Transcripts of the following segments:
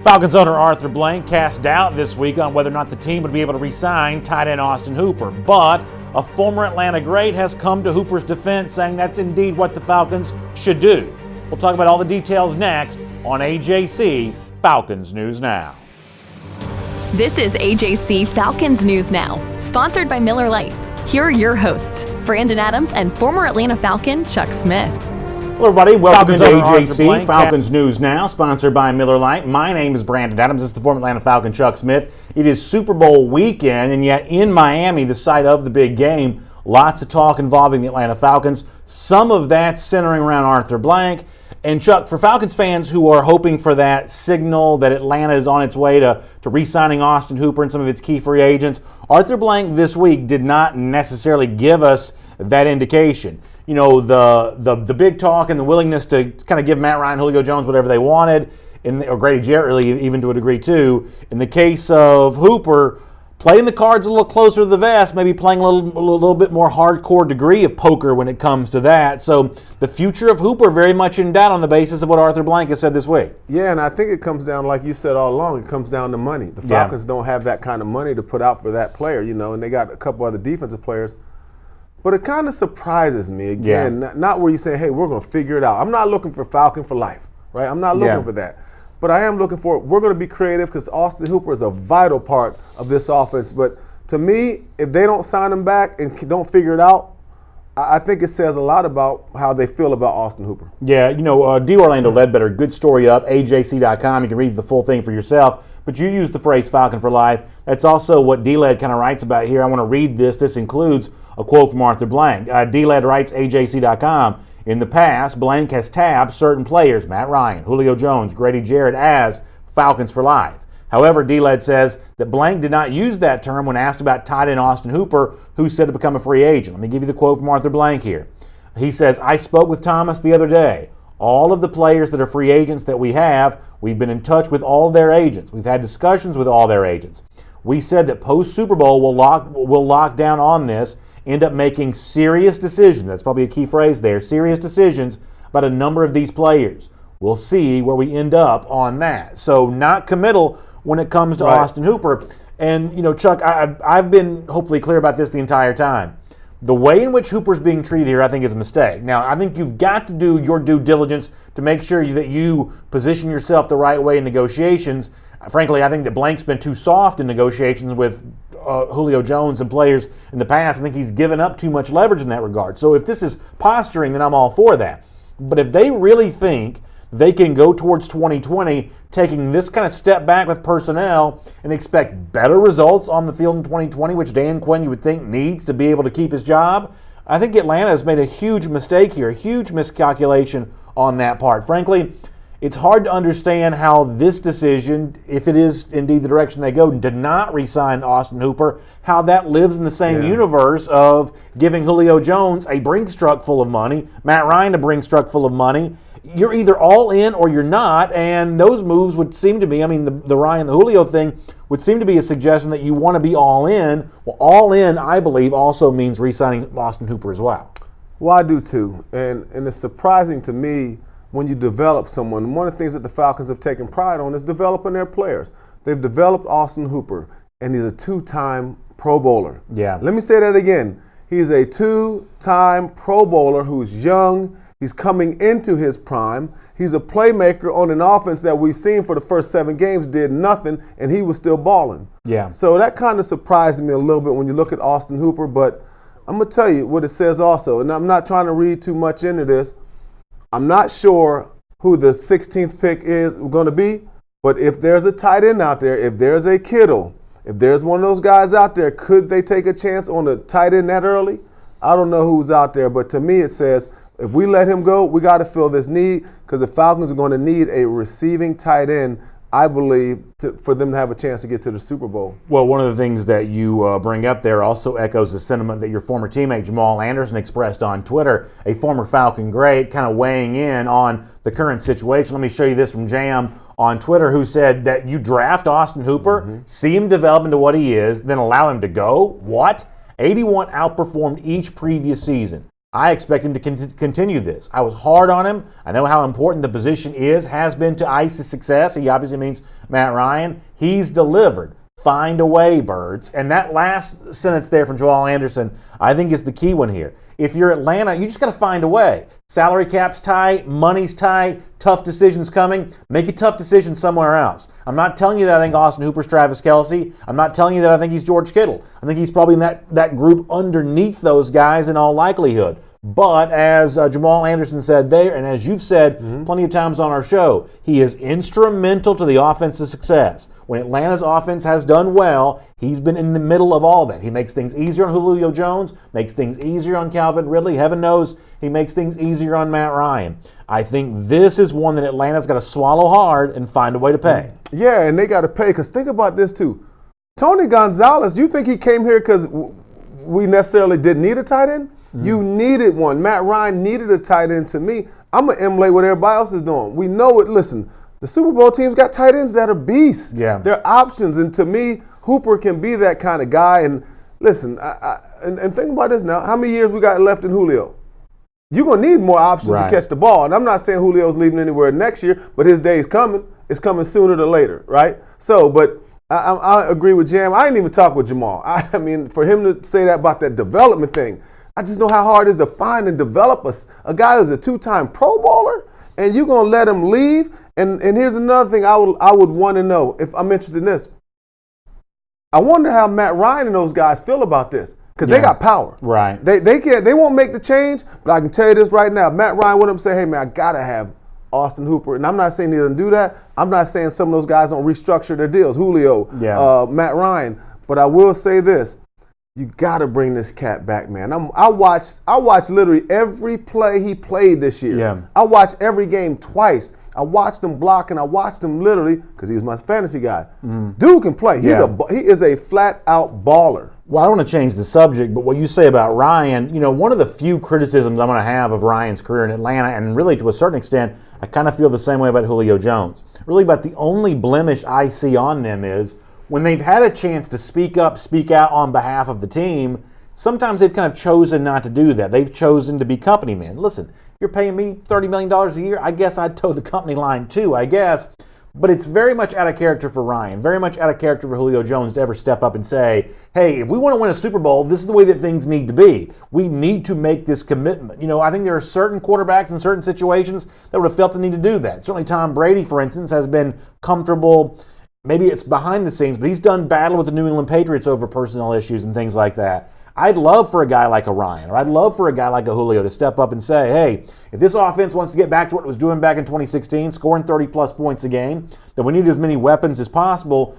Falcons owner Arthur Blank cast doubt this week on whether or not the team would be able to re-sign tight end Austin Hooper. But a former Atlanta great has come to Hooper's defense, saying that's indeed what the Falcons should do. We'll talk about all the details next on AJC Falcons News Now. This is AJC Falcons News Now, sponsored by Miller Lite. Here are your hosts, Brandon Adams and former Atlanta Falcon Chuck Smith. Hello everybody, welcome to AJC Falcons News Now, sponsored by Miller Lite. My name is Brandon Adams, this is the former Atlanta Falcon Chuck Smith. It is Super Bowl weekend, and yet in Miami, the site of the big game, lots of talk involving the Atlanta Falcons, some of that centering around Arthur Blank. And Chuck, for Falcons fans who are hoping for that signal that Atlanta is on its way to re-signing Austin Hooper and some of its key free agents, Arthur Blank this week did not necessarily give us that indication. You know, the big talk and the willingness to kind of give Matt Ryan, Julio Jones whatever they wanted, or Grady Jarrett really, even to a degree too. In the case of Hooper, playing the cards a little closer to the vest, maybe playing a little bit more hardcore degree of poker when it comes to that. So the future of Hooper very much in doubt on the basis of what Arthur Blank has said this week. Yeah, and I think it comes down, like you said all along, it comes down to money. The Falcons don't have that kind of money to put out for that player, you know, and they got a couple other defensive players. But it kind of surprises me, again, not where you say, hey, we're going to figure it out. I'm not looking for Falcon for life, right? I'm not looking for that. But I am looking for, we're going to be creative because Austin Hooper is a vital part of this offense. But to me, if they don't sign him back and don't figure it out, I think it says a lot about how they feel about Austin Hooper. Yeah, you know, D. Orlando Ledbetter, good story up, AJC.com. You can read the full thing for yourself. But you use the phrase Falcon for life. That's also what D-Led kind of writes about here. I want to read this. This includes a quote from Arthur Blank. D-Led writes, AJC.com, in the past, Blank has tabbed certain players, Matt Ryan, Julio Jones, Grady Jarrett, as Falcons for life. However, D-Led says that Blank did not use that term when asked about tight end Austin Hooper, who said to become a free agent. Let me give you the quote from Arthur Blank here. He says, I spoke with Thomas the other day. All of the players that are free agents that we have, we've been in touch with all their agents. We've had discussions with all their agents. We said that post-Super Bowl we'll lock down on this, end up making serious decisions. That's probably a key phrase there. Serious decisions about a number of these players. We'll see where we end up on that. So not committal when it comes to Austin Hooper. And, you know, Chuck, I've been hopefully clear about this the entire time. The way in which Hooper's being treated here, I think, is a mistake. Now, I think you've got to do your due diligence to make sure that you position yourself the right way in negotiations. Frankly, I think that Blank's been too soft in negotiations with Julio Jones and players in the past. I think he's given up too much leverage in that regard. So if this is posturing, then I'm all for that. But if they really think they can go towards 2020 taking this kind of step back with personnel and expect better results on the field in 2020, which Dan Quinn, you would think, needs to be able to keep his job, I think Atlanta has made a huge mistake here, a huge miscalculation on that part. Frankly, it's hard to understand how this decision, if it is indeed the direction they go, to not re-sign Austin Hooper, how that lives in the same universe of giving Julio Jones a Brinks truck full of money, Matt Ryan a Brinks truck full of money. You're either all in or you're not, and those moves would seem to be, I mean, the Ryan, the Julio thing would seem to be a suggestion that you want to be all in. Well, all in, I believe, also means re-signing Austin Hooper as well. Well, I do too, and it's surprising to me when you develop someone. One of the things that the Falcons have taken pride on is developing their players. They've developed Austin Hooper, and he's a two-time Pro Bowler. Yeah. Let me say that again. He's a two-time Pro Bowler who's young. He's coming into his prime. He's a playmaker on an offense that we've seen for the first 7 games did nothing, and he was still balling. Yeah. So that kind of surprised me a little bit when you look at Austin Hooper, but I'm going to tell you what it says also, and I'm not trying to read too much into this. I'm not sure who the 16th pick is going to be, but if there's a tight end out there, if there's a Kittle, if there's one of those guys out there, could they take a chance on a tight end that early? I don't know who's out there, but to me it says if we let him go, we got to fill this need because the Falcons are going to need a receiving tight end, I believe, for them to have a chance to get to the Super Bowl. Well, one of the things that you bring up there also echoes the sentiment that your former teammate Jamal Anderson expressed on Twitter, a former Falcon great, kind of weighing in on the current situation. Let me show you this from Jam on Twitter, who said that you draft Austin Hooper, see him develop into what he is, then allow him to go. What? 81 outperformed each previous season. I expect him to continue this. I was hard on him. I know how important the position has been to ICE's success. He obviously means Matt Ryan. He's delivered. Find a way, Birds. And that last sentence there from Jamal Anderson, I think is the key one here. If you're Atlanta, you just got to find a way. Salary cap's tight, money's tight, tough decisions coming. Make a tough decision somewhere else. I'm not telling you that I think Austin Hooper's Travis Kelce. I'm not telling you that I think he's George Kittle. I think he's probably in that group underneath those guys in all likelihood. But as Jamal Anderson said there, and as you've said plenty of times on our show, he is instrumental to the offense's success. When Atlanta's offense has done well, he's been in the middle of all that. He makes things easier on Julio Jones, makes things easier on Calvin Ridley. Heaven knows he makes things easier on Matt Ryan. I think this is one that Atlanta's got to swallow hard and find a way to pay. Yeah, and they got to pay, because think about this too. Tony Gonzalez, do you think he came here because we necessarily didn't need a tight end? You needed one. Matt Ryan needed a tight end to me. I'm going to emulate what everybody else is doing. We know it. Listen, the Super Bowl teams got tight ends that are beasts. Yeah. They're options. And to me, Hooper can be that kind of guy. And listen, and think about this now. How many years we got left in Julio? You're going to need more options to catch the ball. And I'm not saying Julio's leaving anywhere next year, but his day is coming. It's coming sooner than later, right? So, but I agree with Jam. I didn't even talk with Jamal. I mean, for him to say that about that development thing, I just know how hard it is to find and develop a guy who's a two-time Pro Bowler, and you're going to let him leave? And here's another thing I would want to know, if I'm interested in this. I wonder how Matt Ryan and those guys feel about this, because they got power. Right. They won't make the change, but I can tell you this right now. Matt Ryan would say, hey, man, I got to have Austin Hooper. And I'm not saying he doesn't do that. I'm not saying some of those guys don't restructure their deals. Julio, Matt Ryan. But I will say this. You got to bring this cat back, man. I watched literally every play he played this year. Yeah. I watched every game twice. I watched him block, and I watched him literally, because he was my fantasy guy. Dude can play. He is a flat-out baller. Well, I don't want to change the subject, but what you say about Ryan, one of the few criticisms I'm going to have of Ryan's career in Atlanta, and really to a certain extent, I kind of feel the same way about Julio Jones. Really, about the only blemish I see on them is when they've had a chance to speak up, speak out on behalf of the team, sometimes they've kind of chosen not to do that. They've chosen to be company men. Listen, you're paying me $30 million a year, I guess I'd toe the company line too, I guess. But it's very much out of character for Ryan, very much out of character for Julio Jones to ever step up and say, hey, if we want to win a Super Bowl, this is the way that things need to be. We need to make this commitment. I think there are certain quarterbacks in certain situations that would have felt the need to do that. Certainly Tom Brady, for instance, has been comfortable. Maybe it's behind the scenes, but he's done battle with the New England Patriots over personnel issues and things like that. I'd love for a guy like a Ryan, or I'd love for a guy like a Julio to step up and say, hey, if this offense wants to get back to what it was doing back in 2016, scoring 30-plus points a game, then we need as many weapons as possible.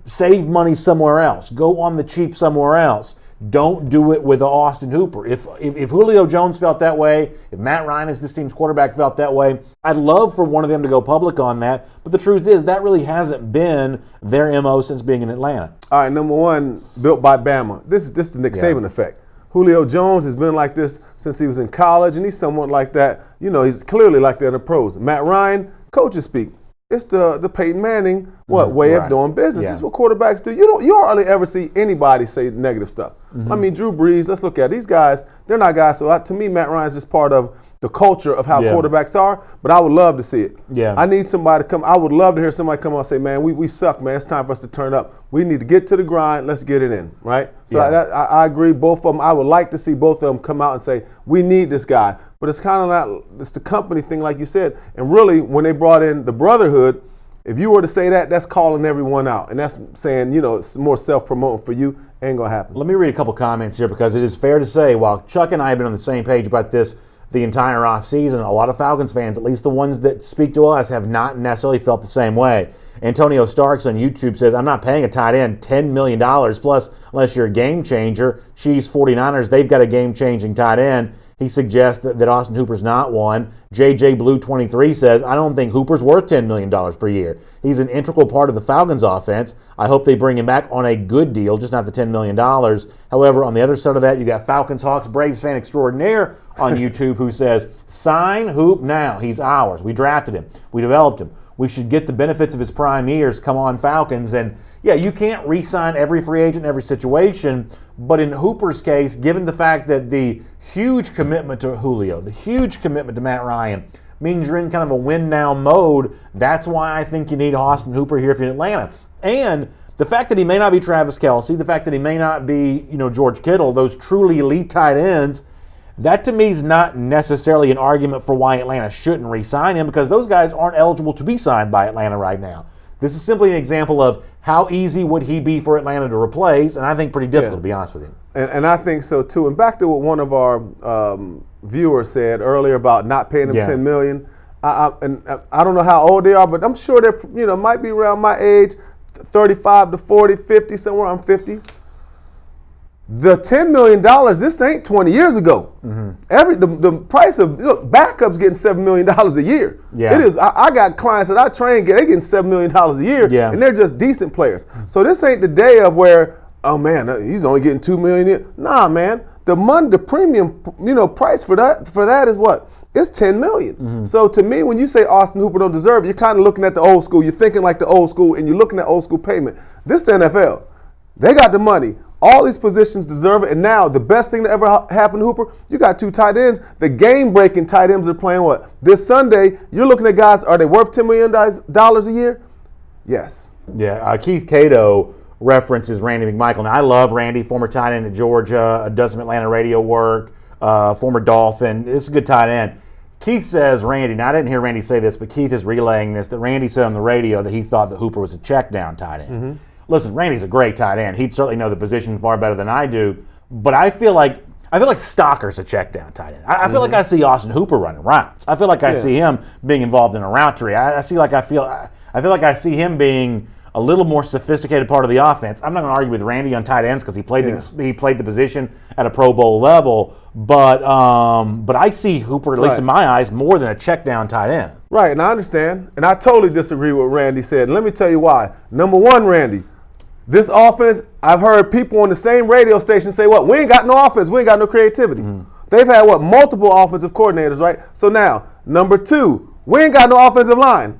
Save money somewhere else. Go on the cheap somewhere else. Don't do it with Austin Hooper. If Julio Jones felt that way, if Matt Ryan as this team's quarterback felt that way, I'd love for one of them to go public on that. But the truth is, that really hasn't been their MO since being in Atlanta. All right, number one, built by Bama. This is the Nick Saban effect. Julio Jones has been like this since he was in college, and he's somewhat like that. He's clearly like that in the pros. Matt Ryan, coaches speak. It's the Peyton Manning way of doing business. Yeah. This is what quarterbacks do. You hardly ever see anybody say negative stuff. I mean, Drew Brees, let's look at it. These guys, they're not guys. So to me, Matt Ryan's just part of the culture of how quarterbacks are, but I would love to see it. Yeah. I need somebody to come. I would love to hear somebody come on and say, man, we suck, man. It's time for us to turn up. We need to get to the grind. Let's get it in, right? So I agree, both of them. I would like to see both of them come out and say, we need this guy. But it's kind of not, it's the company thing, like you said. And really, when they brought in the brotherhood, if you were to say that, that's calling everyone out. And that's saying, it's more self-promoting for you. Ain't going to happen. Let me read a couple comments here, because it is fair to say, while Chuck and I have been on the same page about this the entire offseason, a lot of Falcons fans, at least the ones that speak to us, have not necessarily felt the same way. Antonio Starks on YouTube says, I'm not paying a tight end $10 million plus unless you're a game changer. Chiefs, 49ers, they've got a game-changing tight end. He suggests that Austin Hooper's not one. JJ Blue 23 says, I don't think Hooper's worth $10 million per year. He's an integral part of the Falcons offense. I hope they bring him back on a good deal, just not the $10 million. However, on the other side of that, you got Falcons, Hawks, Braves fan extraordinaire on YouTube who says, sign Hoop now. He's ours. We drafted him. We developed him. We should get the benefits of his prime years. Come on, Falcons. And yeah, you can't re-sign every free agent in every situation, But in Hooper's case, given the fact that the huge commitment to Julio, the huge commitment to Matt Ryan, means you're in kind of a win-now mode, that's why I think you need Austin Hooper here if you're in Atlanta. And the fact that he may not be Travis Kelce, the fact that he may not be, George Kittle, those truly elite tight ends, that to me is not necessarily an argument for why Atlanta shouldn't re-sign him, because those guys aren't eligible to be signed by Atlanta right now. This is simply an example of how easy would he be for Atlanta to replace, and I think pretty difficult, to be honest with you. And I think so too. And back to what one of our viewers said earlier about not paying them $10 million. I don't know how old they are, but I'm sure they're might be around my age, 35 to 40, 50, somewhere around 50. The $10 million, this ain't 20 years ago. Mm-hmm. The price of backups getting $7 million a year. Yeah. It is. I got clients that I train, they getting $7 million a year, and they're just decent players. So this ain't the day of where, oh man, he's only getting $2 million. Nah, man, the premium, price for that is what? It's $10 million. Mm-hmm. So to me, when you say Austin Hooper don't deserve it, you're kind of looking at the old school. You're thinking like the old school, and you're looking at old school payment. This is the NFL. They got the money. All these positions deserve it. And now the best thing that ever happened to Hooper, you got 2 tight ends. The game-breaking tight ends are playing what? This Sunday, you're looking at guys, are they worth $10 million a year? Yes. Yeah, Keith Cato references Randy McMichael. Now, I love Randy, former tight end at Georgia, does some Atlanta radio work, former Dolphin. This is a good tight end. Keith says Randy, now I didn't hear Randy say this, but Keith is relaying this, that Randy said on the radio that he thought that Hooper was a check-down tight end. Mm-hmm. Listen, Randy's a great tight end. He'd certainly know the position far better than I do, but I feel like Stocker's a check-down tight end. I feel like I see Austin Hooper running routes. I feel like I see him being involved in a route tree. I feel like I see him being a little more sophisticated part of the offense. I'm not going to argue with Randy on tight ends because he played the position at a Pro Bowl level, but I see Hooper, at least in my eyes, more than a check-down tight end. Right, and I understand, and I totally disagree with what Randy said. And let me tell you why. Number one, Randy, this offense, I've heard people on the same radio station say, what, we ain't got no offense, we ain't got no creativity. Mm-hmm. They've had, multiple offensive coordinators, right? So now, number 2, we ain't got no offensive line.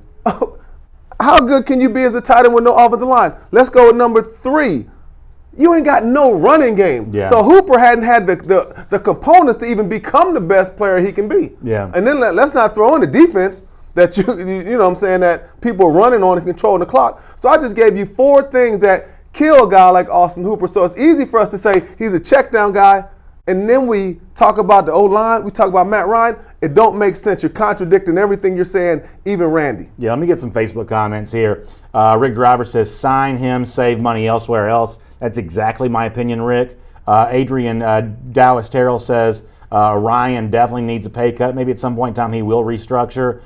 How good can you be as a tight end with no offensive line? Let's go with number 3. You ain't got no running game. Yeah. So Hooper hadn't had the components to even become the best player he can be. Yeah. And then let's not throw in the defense that you know what I'm saying, that people are running on and controlling the clock. So I just gave you 4 things that kill a guy like Austin Hooper. So it's easy for us to say he's a check down guy, and then we talk about the O-line, we talk about Matt Ryan. It don't make sense. You're contradicting everything you're saying, even Randy. Yeah, let me get some Facebook comments here. Rick Driver says, sign him, save money elsewhere else. That's exactly my opinion, Rick. Adrian Dallas Terrell says, Ryan definitely needs a pay cut. Maybe at some point in time he will restructure.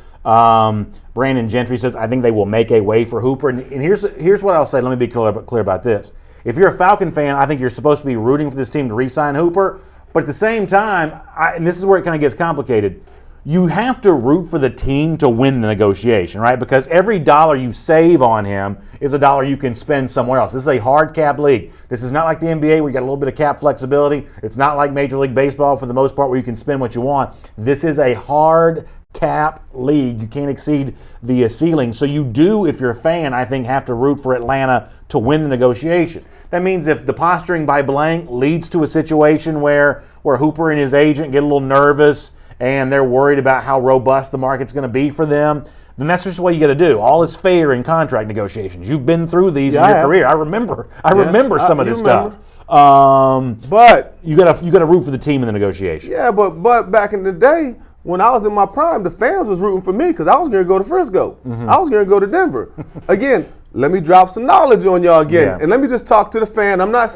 Brandon Gentry says, I think they will make a way for Hooper. And here's what I'll say. Let me be clear about this. If you're a Falcon fan, I think you're supposed to be rooting for this team to re-sign Hooper. But at the same time, and this is where it kind of gets complicated, you have to root for the team to win the negotiation, right? Because every dollar you save on him is a dollar you can spend somewhere else. This is a hard cap league. This is not like the NBA where you got a little bit of cap flexibility. It's not like Major League Baseball for the most part where you can spend what you want. This is a hard cap league. You can't exceed the ceiling. So you do, if you're a fan, I think, have to root for Atlanta to win the negotiation. That means if the posturing by blank leads to a situation where Hooper and his agent get a little nervous and they're worried about how robust the market's going to be for them, then that's just what you got to do. All is fair in contract negotiations. You've been through these in your career. I remember some of this stuff. But you got to root for the team in the negotiation. Yeah, but back in the day, when I was in my prime, the fans was rooting for me because I was going to go to Frisco. Mm-hmm. I was going to go to Denver. Again, let me drop some knowledge on y'all again. Yeah. And let me just talk to the fan. I'm not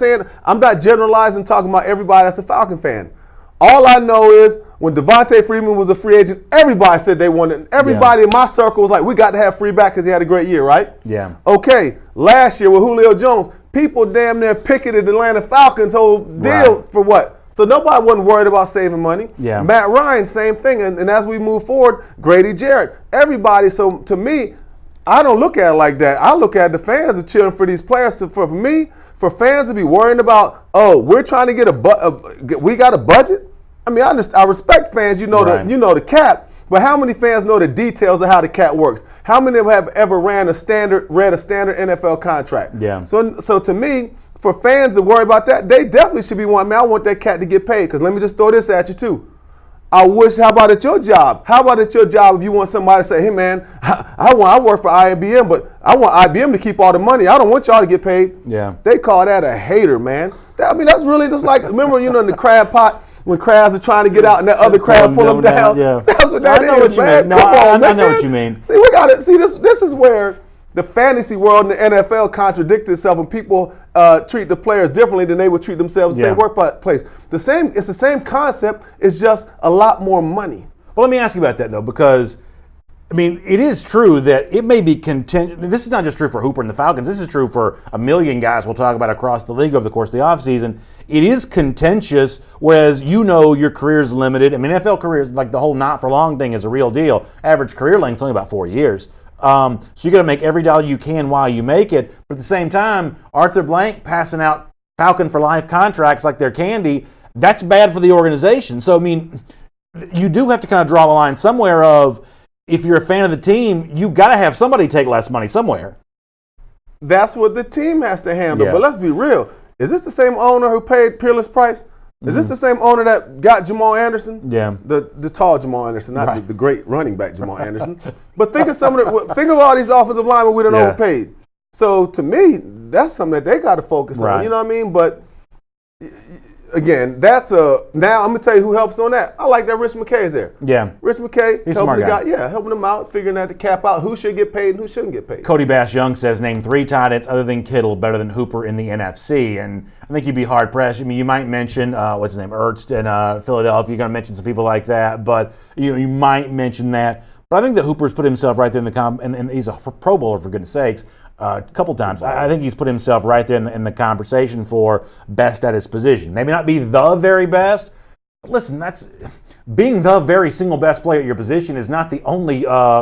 generalizing, talking about everybody that's a Falcon fan. All I know is when Devontae Freeman was a free agent, everybody said they wanted. Everybody in my circle was like, we got to have Free back because he had a great year, right? Yeah. Okay, last year with Julio Jones, people damn near picketed the Atlanta Falcons' whole deal for what? So nobody wasn't worried about saving money. Yeah. Matt Ryan, same thing. And as we move forward, Grady Jarrett, everybody. So to me, I don't look at it like that. I look at the fans are cheering for these players. For me, for fans to be worrying about, we're trying to get we got a budget. I mean, I respect fans. You know the cap, but how many fans know the details of how the cap works? How many of them have ever read a standard NFL contract? Yeah. So to me, for fans to worry about that, they definitely should be wanting, man, I want that cat to get paid. Because let me just throw this at you, too. How about at your job? How about at your job if you want somebody to say, hey, man, I work for IBM, but I want IBM to keep all the money. I don't want y'all to get paid. Yeah. They call that a hater, man. That's really just like, remember, in the crab pot, when crabs are trying to get out and that other crab pull them down? Yeah. That's what that is, man. No, I know what you mean. See, we got to see this. This is where the fantasy world and the NFL contradict itself, and people treat the players differently than they would treat themselves in the same workplace. It's the same concept. It's just a lot more money. Well, let me ask you about that, though, because, it is true that it may be this is not just true for Hooper and the Falcons. This is true for a million guys we'll talk about across the league over the course of the offseason. It is contentious, whereas your career is limited. NFL careers, like the whole not for long thing, is a real deal. Average career length is only about 4 years. So you got to make every dollar you can while you make it. But at the same time, Arthur Blank passing out Falcon for life contracts like they're candy, that's bad for the organization. So, you do have to kind of draw the line somewhere of, if you're a fan of the team, you got to have somebody take less money somewhere. That's what the team has to handle. Yeah. But let's be real. Is this the same owner who paid Peerless Price? Is this the same owner that got Jamal Anderson? Yeah. The tall Jamal Anderson, not the great running back Jamal Anderson. But think of think of all these offensive linemen we done overpaid. So to me, that's something that they got to focus on. You know what I mean? But again, now I'm gonna tell you who helps on that. I like that Rich McKay's there. Yeah. Rich McKay He's helping the guy. helping them out, figuring out the cap out, who should get paid and who shouldn't get paid. Cody Bass Young says, name 3 tight ends other than Kittle better than Hooper in the NFC. And I think you'd be hard pressed. You might mention what's his name, Ertz in Philadelphia. You're gonna mention some people like that, but you might mention that. But I think that Hooper's put himself right there in the and he's a Pro Bowler, for goodness sakes. A couple times. I think he's put himself right there in the conversation for best at his position. Maybe not be the very best, but listen, being the very single best player at your position is not the only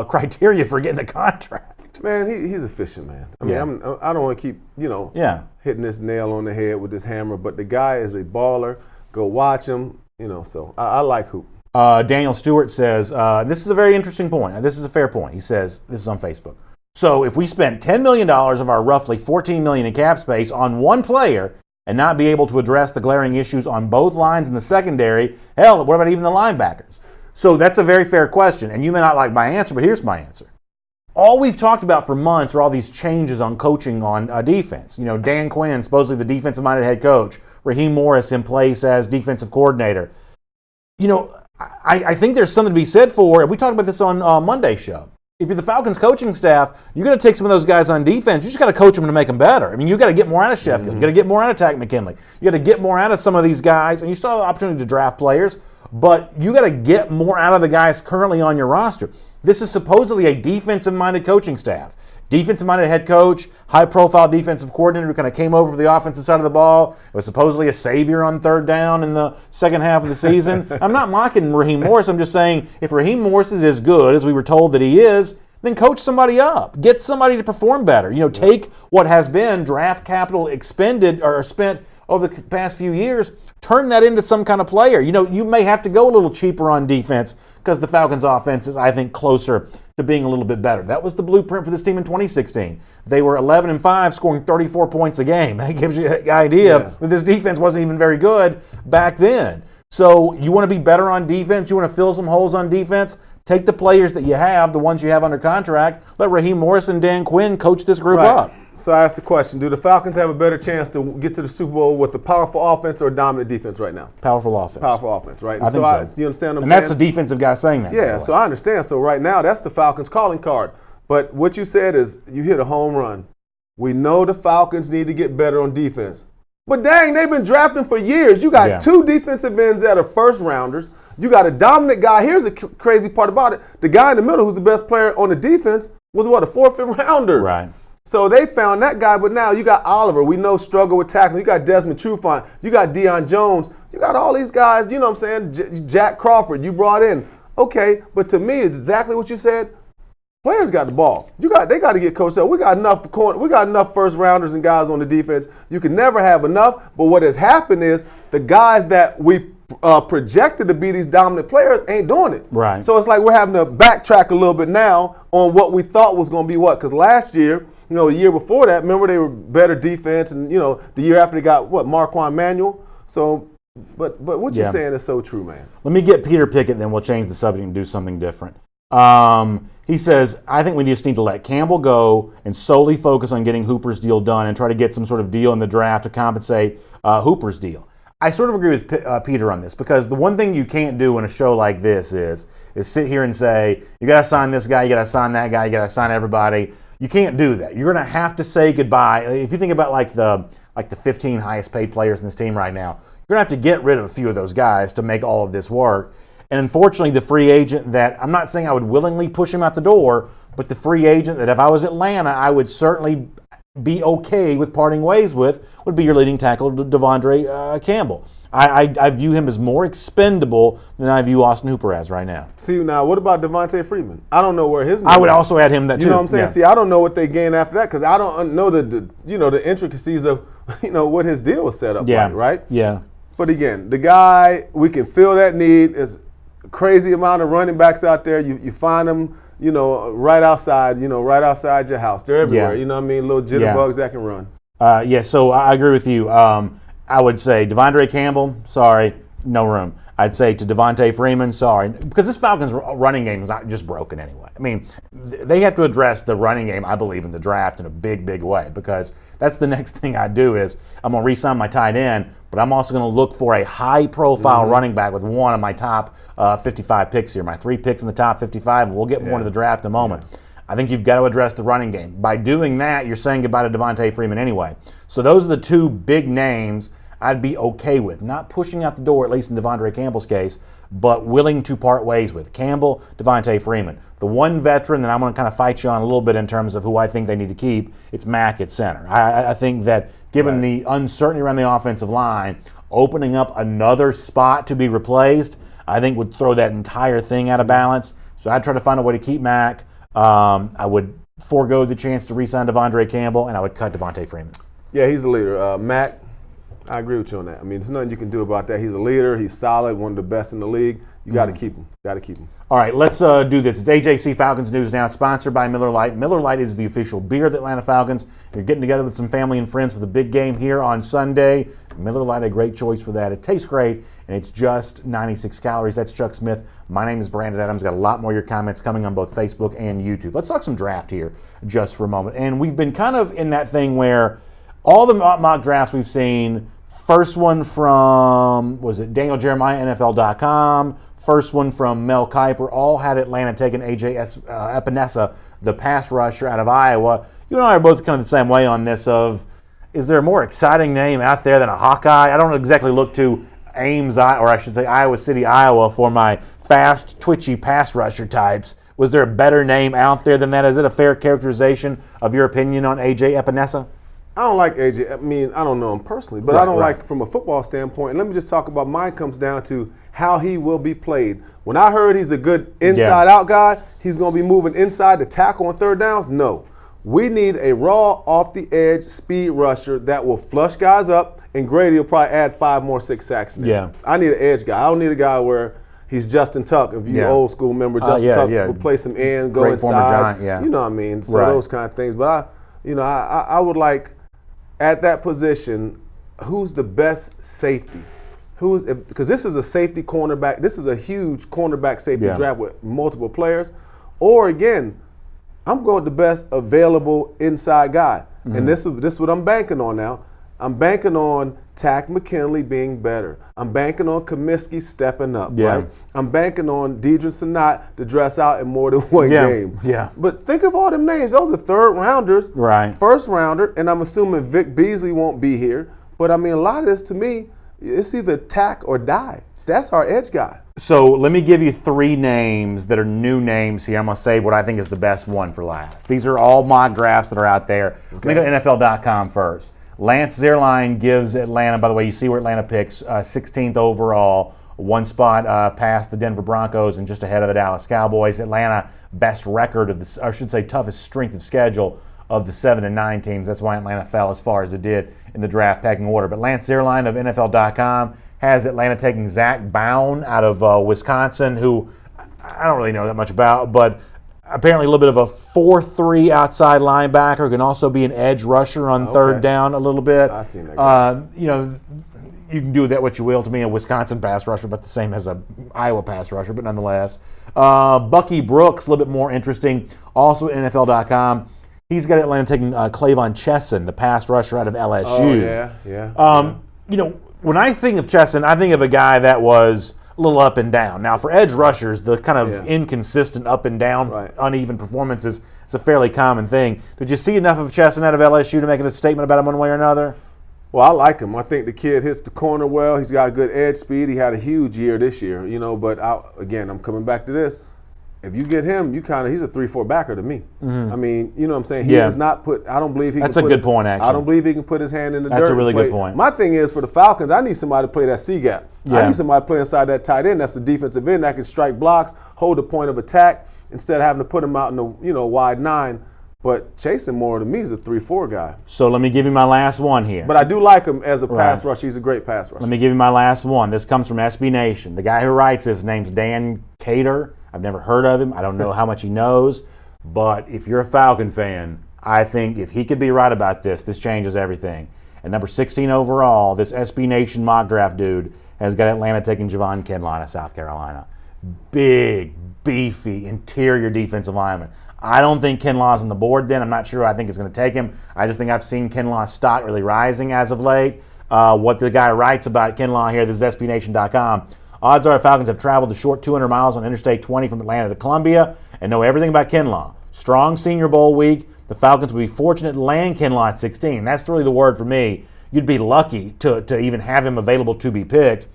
criteria for getting a contract. Man, he's efficient, man. I don't want to keep, hitting this nail on the head with this hammer, but the guy is a baller. Go watch him, so I like Hoop. Daniel Stewart says, this is a very interesting point. This is a fair point. He says, this is on Facebook. So if we spent $10 million of our roughly $14 million in cap space on one player and not be able to address the glaring issues on both lines in the secondary, hell, what about even the linebackers? So that's a very fair question, and you may not like my answer, but here's my answer. All we've talked about for months are all these changes on coaching on defense. Dan Quinn, supposedly the defensive-minded head coach, Raheem Morris in place as defensive coordinator. I think there's something to be said for, and we talked about this on Monday's show. If you're the Falcons coaching staff, you're going to take some of those guys on defense. You just got to coach them to make them better. You got to get more out of Sheffield. You got to get more out of Takk McKinley. You got to get more out of some of these guys, and you still have the opportunity to draft players, but you got to get more out of the guys currently on your roster. This is supposedly a defensive-minded coaching staff. Defensive-minded head coach, high-profile defensive coordinator who kind of came over for the offensive side of the ball. It was supposedly a savior on third down in the second half of the season. I'm not mocking Raheem Morris. I'm just saying if Raheem Morris is as good as we were told that he is, then coach somebody up. Get somebody to perform better. Take what has been draft capital expended or spent over the past few years, turn that into some kind of player. You may have to go a little cheaper on defense because the Falcons' offense is, I think, closer to being a little bit better. That was the blueprint for this team in 2016. They were 11-5, scoring 34 points a game. That gives you an idea that this defense wasn't even very good back then. So you want to be better on defense. You want to fill some holes on defense. Take the players that you have, the ones you have under contract. Let Raheem Morris and Dan Quinn coach this group up. So I asked the question, do the Falcons have a better chance to get to the Super Bowl with a powerful offense or a dominant defense right now? Powerful offense. Powerful offense, right? I think so. You understand what I'm saying? And that's the defensive guy saying that. Yeah, so I understand. So right now, that's the Falcons' calling card. But what you said is you hit a home run. We know the Falcons need to get better on defense. But dang, they've been drafting for years. You got 2 defensive ends that are first rounders. You got a dominant guy. Here's the crazy part about it. The guy in the middle who's the best player on the defense was a 4th, 5th rounder. Right. So they found that guy, but now you got Oliver. We know struggle with tackling. You got Desmond Trufant. You got Deion Jones. You got all these guys, you know what I'm saying? Jack Crawford, you brought in. Okay, but to me, it's exactly what you said. Players got the ball. They got to get coached up. We got enough first rounders and guys on the defense. You can never have enough, but what has happened is the guys that we projected to be these dominant players ain't doing it. Right. So it's like we're having to backtrack a little bit now on what we thought was going to be what. Because last year, the year before that, remember they were better defense, and the year after they got Marquand Manuel. So, but what you're saying is so true, man. Let me get Peter Pickett, then we'll change the subject and do something different. He says, I think we just need to let Campbell go and solely focus on getting Hooper's deal done and try to get some sort of deal in the draft to compensate Hooper's deal. I sort of agree with Peter on this, because the one thing you can't do in a show like this is sit here and say, you got to sign this guy, you got to sign that guy, you got to sign everybody. You can't do that. You're going to have to say goodbye. If you think about like the 15 highest paid players in this team right now, you're going to have to get rid of a few of those guys to make all of this work. And unfortunately, the free agent that, I'm not saying I would willingly push him out the door, but the free agent that if I was Atlanta, I would certainly be okay with parting ways with would be your leading tackle, Devondre Campbell. I view him as more expendable than I view Austin Hooper as right now. See, now, what about Devontae Freeman? I don't know where his I would also add him that too. You know what I'm saying? Yeah. See, I don't know what they gain after that, because I don't know the intricacies of what his deal was set up like, right? Yeah. But again, the guy, we can fill that need. There's a crazy amount of running backs out there. You find them, right outside your house. They're everywhere. Yeah. You know what I mean? Little jitterbugs that can run. So I agree with you. I would say Devondre Campbell, sorry, no room. I'd say to Devontae Freeman, sorry, because this Falcons running game is not just broken anyway. I mean, they have to address the running game, I believe, in the draft in a big, big way, because that's the next thing I do is I'm going to re-sign my tight end, but I'm also going to look for a high-profile running back with one of my top 55 picks here, my 3 picks in the top 55, and we'll get more to the draft in a moment. Yeah. I think you've got to address the running game. By doing that, you're saying goodbye to Devontae Freeman anyway. So those are the 2 big names I'd be okay with. Not pushing out the door, at least in Devondre Campbell's case, but willing to part ways with. Campbell, Devontae Freeman. The one veteran that I'm going to kind of fight you on a little bit in terms of who I think they need to keep, it's Mack at center. I think that given the uncertainty around the offensive line, opening up another spot to be replaced, I think would throw that entire thing out of balance. So I'd try to find a way to keep Mack. I would forego the chance to re-sign Devondre Campbell, and I would cut Devontae Freeman. Yeah, he's a leader. Mack, I agree with you on that. I mean, there's nothing you can do about that. He's a leader. He's solid, one of the best in the league. You got to keep him. Got to keep him. All right, let's do this. It's AJC Falcons News now, sponsored by Miller Lite. Miller Lite is the official beer of the Atlanta Falcons. You're getting together with some family and friends for the big game here on Sunday. Miller Lite, a great choice for that. It tastes great, and it's just 96 calories. That's Chuck Smith. My name is Brandon Adams. Got a lot more of your comments coming on both Facebook and YouTube. Let's talk some draft here just for a moment. And we've been kind of in that thing where all the mock drafts we've seen, first one from, was it Daniel Jeremiah, NFL.com, first one from Mel Kiper, all had Atlanta taking AJC, the pass rusher out of Iowa. You and I are both kind of the same way on this of, is there a more exciting name out there than a Hawkeye? I don't exactly look to Ames, or I should say Iowa City, Iowa, for my fast, twitchy pass rusher types. Was there a better name out there than that? Is it a fair characterization of your opinion on AJ Epinesa? I don't like AJ. I mean, I don't know him personally, but I don't like from a football standpoint. And let me just talk about mine comes down to how he will be played. When I heard he's a good inside-out guy, he's going to be moving inside to tackle on third downs. No. We need a raw, off-the-edge speed rusher that will flush guys up, and Grady will probably add 5 more 6 sacks. I need an edge guy. I don't need a guy where he's Justin Tuck. If you're old school member, Justin Tuck will play some end, go great inside. Giant, You know what I mean? So those kind of things. But I would like, at that position, who's the best safety? Because this is a safety cornerback. This is a huge cornerback safety draft with multiple players. Or again, I'm going with the best available inside guy. And this is what I'm banking on now. I'm banking on Tack McKinley being better. I'm banking on Comiskey stepping up, right? I'm banking on Deidre Sanat to dress out in more than one game. But think of all them names. Those are third rounders, first rounder, and I'm assuming Vic Beasley won't be here. But I mean, a lot of this to me, it's either tack or die. That's our edge guy. So let me give you 3 names that are new names here. I'm going to save what I think is the best one for last. These are all mock drafts that are out there. Let me go to NFL.com first. Lance Zierlein gives Atlanta, by the way, you see where Atlanta picks, 16th overall, 1 spot past the Denver Broncos and just ahead of the Dallas Cowboys. Atlanta, best record of this, I should say toughest strength of schedule of the 7 and 9 teams. That's why Atlanta fell as far as it did in the draft pecking order. But Lance Zierlein of NFL.com has Atlanta taking Zach Bowen out of Wisconsin, who I don't really know that much about, but apparently a little bit of a 4-3 outside linebacker who can also be an edge rusher on third down a little bit. I seen that guy. You can do with that what you will. To me, a Wisconsin pass rusher, but the same as a Iowa pass rusher, but nonetheless. Bucky Brooks, a little bit more interesting, also at NFL.com. He's got Atlanta taking Clavon Chesson, the pass rusher out of LSU. Oh, yeah. When I think of Chesson, I think of a guy that was a little up and down. Now, for edge rushers, the kind of inconsistent up and down, uneven performances is a fairly common thing. Did you see enough of Chesson out of LSU to make a statement about him one way or another? Well, I like him. I think the kid hits the corner well. He's got good edge speed. He had a huge year this year, but I'm coming back to this. If you get him, he's a 3-4 backer to me. Mm-hmm. I mean, you know what I'm saying? He has not put, I don't believe he That's can a put good point, actually. I don't believe he can put his hand in the dirt. That's a really good point. My thing is, for the Falcons, I need somebody to play that C-gap. Yeah. I need somebody to play inside that tight end. That's the defensive end that can strike blocks, hold the point of attack, instead of having to put him out in the wide 9. But Chasing more to me is a 3-4 guy. So let me give you my last one here. But I do like him as a pass rusher. He's a great pass rusher. Let me give you my last one. This comes from SB Nation. The guy who writes this, his name's Dan Cater. I've never heard of him. I don't know how much he knows. But if you're a Falcon fan, I think if he could be right about this changes everything. At number 16 overall, this SB Nation mock draft dude has got Atlanta taking Javon Kinlaw of South Carolina. Big, beefy, interior defensive lineman. I don't think Kinlaw's on the board then. I'm not sure I think it's going to take him. I just think I've seen Kinlaw's stock really rising as of late. What the guy writes about Kinlaw here, this is SBNation.com. Odds are Falcons have traveled the short 200 miles on Interstate 20 from Atlanta to Columbia and know everything about Kinlaw. Strong Senior Bowl week. The Falcons will be fortunate to land Kinlaw at 16. That's really the word for me. You'd be lucky to even have him available to be picked.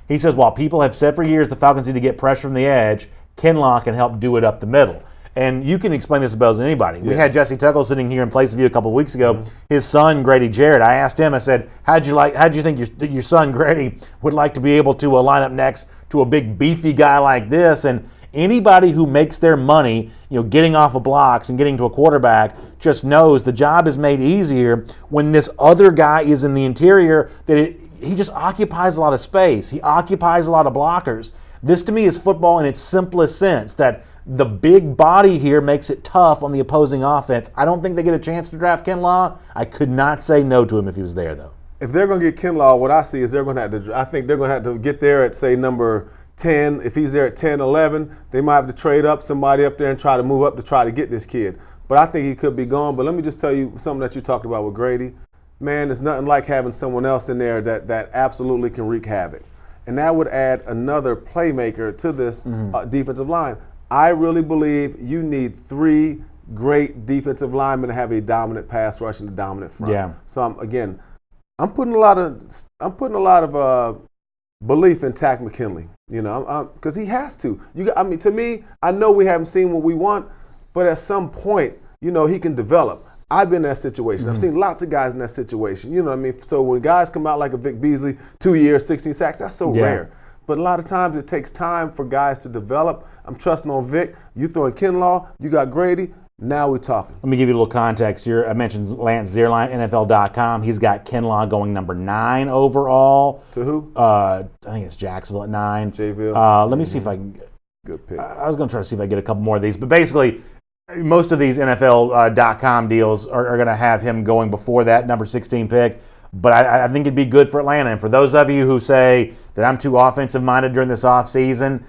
He says, while people have said for years the Falcons need to get pressure from the edge, Kinlaw can help do it up the middle. And you can explain this about anybody. Yeah. We had Jesse Tuckle sitting here in place of you a couple of weeks ago. Mm-hmm. His son, Grady Jarrett, I asked him, I said, how'd you think your son, Grady, would like to be able to line up next to a big, beefy guy like this? And anybody who makes their money, getting off of blocks and getting to a quarterback just knows the job is made easier when this other guy is in the interior, that he just occupies a lot of space. He occupies a lot of blockers. This, to me, is football in its simplest sense, that the big body here makes it tough on the opposing offense. I don't think they get a chance to draft Kinlaw. I could not say no to him if he was there, though. If they're going to get Kinlaw, what I see is I think they're going to have to get there at, say, number 10. If he's there at 10, 11, they might have to trade up somebody up there and try to move up to try to get this kid. But I think he could be gone. But let me just tell you something that you talked about with Grady. Man, there's nothing like having someone else in there that absolutely can wreak havoc. And that would add another playmaker to this defensive line. I really believe you need 3 great defensive linemen to have a dominant pass rush and a dominant front. Yeah. So I'm putting a lot of belief in Tack McKinley. Because he has to. To me, I know we haven't seen what we want, but at some point, he can develop. I've been in that situation. I've seen lots of guys in that situation. You know what I mean? So when guys come out like a Vic Beasley, 2 years, 16 sacks, that's so rare. But a lot of times it takes time for guys to develop. I'm trusting on Vic. You throwing Kinlaw, you got Grady. Now we're talking. Let me give you a little context here. I mentioned Lance Zierlein, NFL.com. He's got Kinlaw going number 9 overall. To who? I think it's Jacksonville at 9. Jayville. Let me see if I can. Good pick. I was going to try to see if I get a couple more of these. But basically, most of these NFL.com deals are going to have him going before that number 16 pick. But I think it'd be good for Atlanta. And for those of you who say that I'm too offensive-minded during this offseason,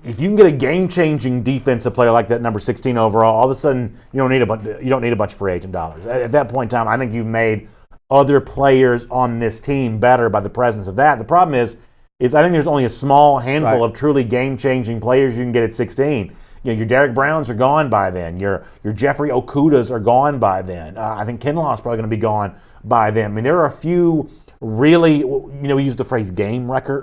if you can get a game-changing defensive player like that, number 16 overall, all of a sudden you don't need a bunch of free agent dollars. At that point in time, I think you've made other players on this team better by the presence of that. The problem is I think there's only a small handful of truly game-changing players you can get at 16. Your Derek Browns are gone by then. Your Jeffrey Okudas are gone by then. I think Kinlaw is probably going to be gone by then. I mean, there are a few really, we use the phrase game wrecker.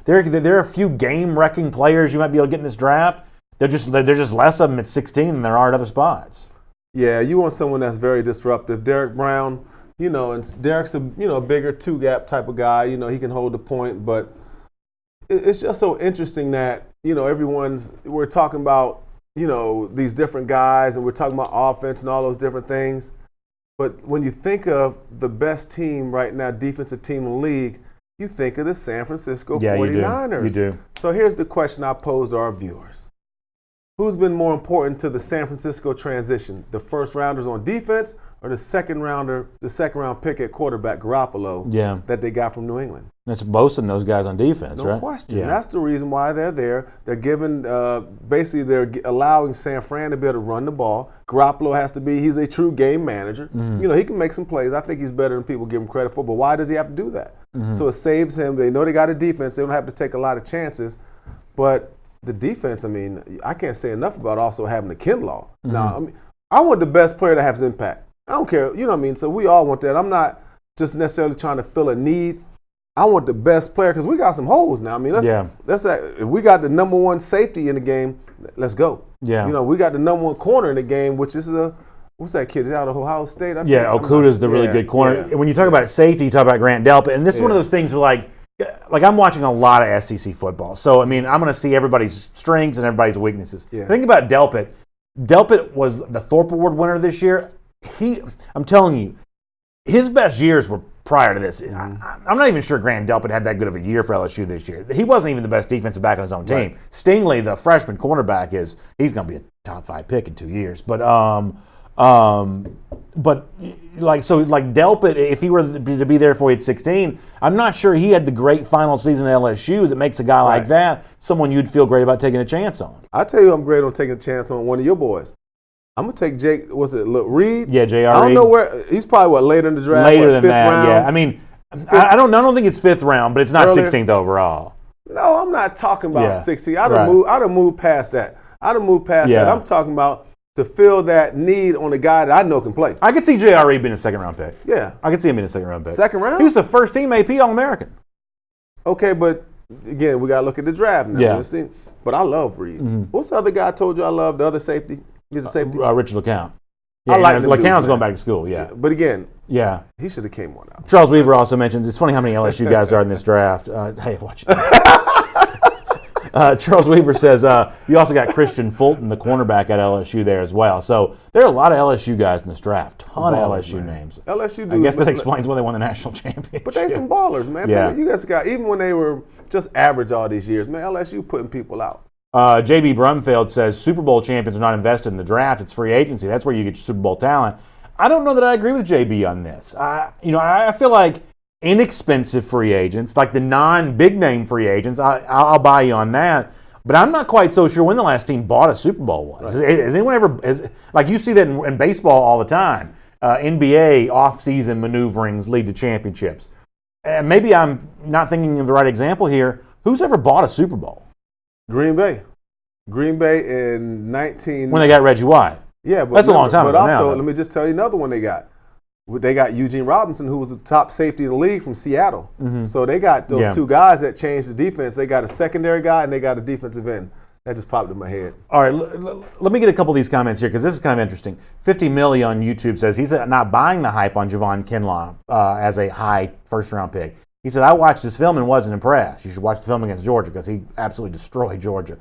There are a few game-wrecking players you might be able to get in this draft. They're just less of them at 16 than there are at other spots. Yeah, you want someone that's very disruptive. Derek Brown, and Derek's a bigger 2-gap type of guy. He can hold the point, but it's just so interesting that we're talking about these different guys and we're talking about offense and all those different things. But when you think of the best team right now, defensive team in the league, you think of the San Francisco 49ers. You do. So here's the question I pose to our viewers. who's been more important to the San Francisco transition? The first rounders on defense or the second round pick at quarterback, Garoppolo, that they got from New England? It's boasting those guys on defense, right? No question. Yeah. That's the reason why they're there. They're giving, basically they're allowing San Fran to be able to run the ball. Garoppolo he's a true game manager. You know, he can make some plays. I think he's better than people give him credit for, but why does he have to do that? So it saves him. They know they got a defense. They don't have to take a lot of chances. But the defense, I mean, I can't say enough about also having the Kinlaw. Now, I mean, I want the best player that has impact. I don't care, you know what I mean? So we all want that. I'm not just necessarily trying to fill a need. I want the best player because we got some holes now. I mean, if we got the number one safety in the game, let's go. Yeah. You know, we got the number one corner in the game, which is what's that kid? He's out of Ohio State? Okuda's the really good corner. Yeah. When you talk about safety, you talk about Grant Delpit, and this is one of those things where like I'm watching a lot of SEC football, so I mean I'm going to see everybody's strengths and everybody's weaknesses. Yeah. Think about Delpit. Delpit was the Thorpe Award winner this year. I'm telling you, his best years were prior to this. I'm not even sure Grant Delpit had that good of a year for LSU this year. He wasn't even the best defensive back on his own team. Right. Stingley, the freshman cornerback, he's going to be a top 5 pick in 2 years. But Delpit, if he were to be there for you at 16, I'm not sure he had the great final season at LSU that makes a guy like that someone you'd feel great about taking a chance on. I tell you, I'm great on taking a chance on one of your boys. I'm gonna take Jake. Reed? Yeah, J.R. I don't know where he's probably later in the draft. Later than that, round? Yeah. I mean, I don't think it's 5th round, but it's not 16th overall. No, I'm not talking about 60. I'd have moved past that. that. I'm talking about to fill that need on a guy that I know can play. I could see J.R. Reed being a 2nd round pick. Yeah, I could see him being a 2nd round pick. 2nd round? He was the first team AP All-American. Okay, but again, we gotta look at the draft now. Yeah. But I love Reed. What's the other guy I told you I love? The other safety. He's a safety. Richard LeCount. Yeah, I like LeCount's going back to school, yeah. But again, yeah, he should have came one out. Charles Weaver also mentions, it's funny how many LSU guys are in this draft. Hey, watch it. Charles Weaver says, you also got Christian Fulton, the cornerback at LSU there as well. So there are a lot of LSU guys in this draft. Ton of LSU names. LSU dudes. I guess that explains why they won the national championship. But they some ballers, man. Yeah. You guys got, even when they were just average all these years, man, LSU putting people out. J.B. Brumfeld says Super Bowl champions are not invested in the draft. It's free agency. That's where you get your Super Bowl talent. I don't know that I agree with J.B. on this. I feel like inexpensive free agents, like the non-big name free agents, I'll buy you on that. But I'm not quite so sure when the last team bought a Super Bowl was. Right. Has anyone ever, like you see that in baseball all the time. NBA off-season maneuverings lead to championships. Maybe I'm not thinking of the right example here. Who's ever bought a Super Bowl? Green Bay in 19... When they got Reggie White. Yeah, but that's a long time ago. But also, now, let me just tell you another one they got. They got Eugene Robinson, who was the top safety in the league from Seattle. So they got those two guys that changed the defense. They got a secondary guy and they got a defensive end. That just popped in my head. All right, let me get a couple of these comments here because this is kind of interesting. 50 Milli on YouTube says he's not buying the hype on Javon Kinlaw as a high first-round pick. He said, I watched this film and wasn't impressed. You should watch the film against Georgia because he absolutely destroyed Georgia.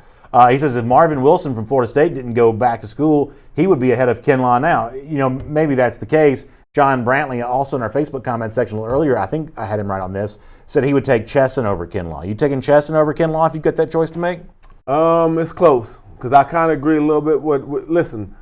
He says if Marvin Wilson from Florida State didn't go back to school, he would be ahead of Kinlaw now. You know, maybe that's the case. John Brantley, also in our Facebook comment section earlier, I think I had him right on this, said he would take Chesson over Kinlaw. You taking Chesson over Kinlaw if you got that choice to make? It's close because I kind of agree a little bit with listen,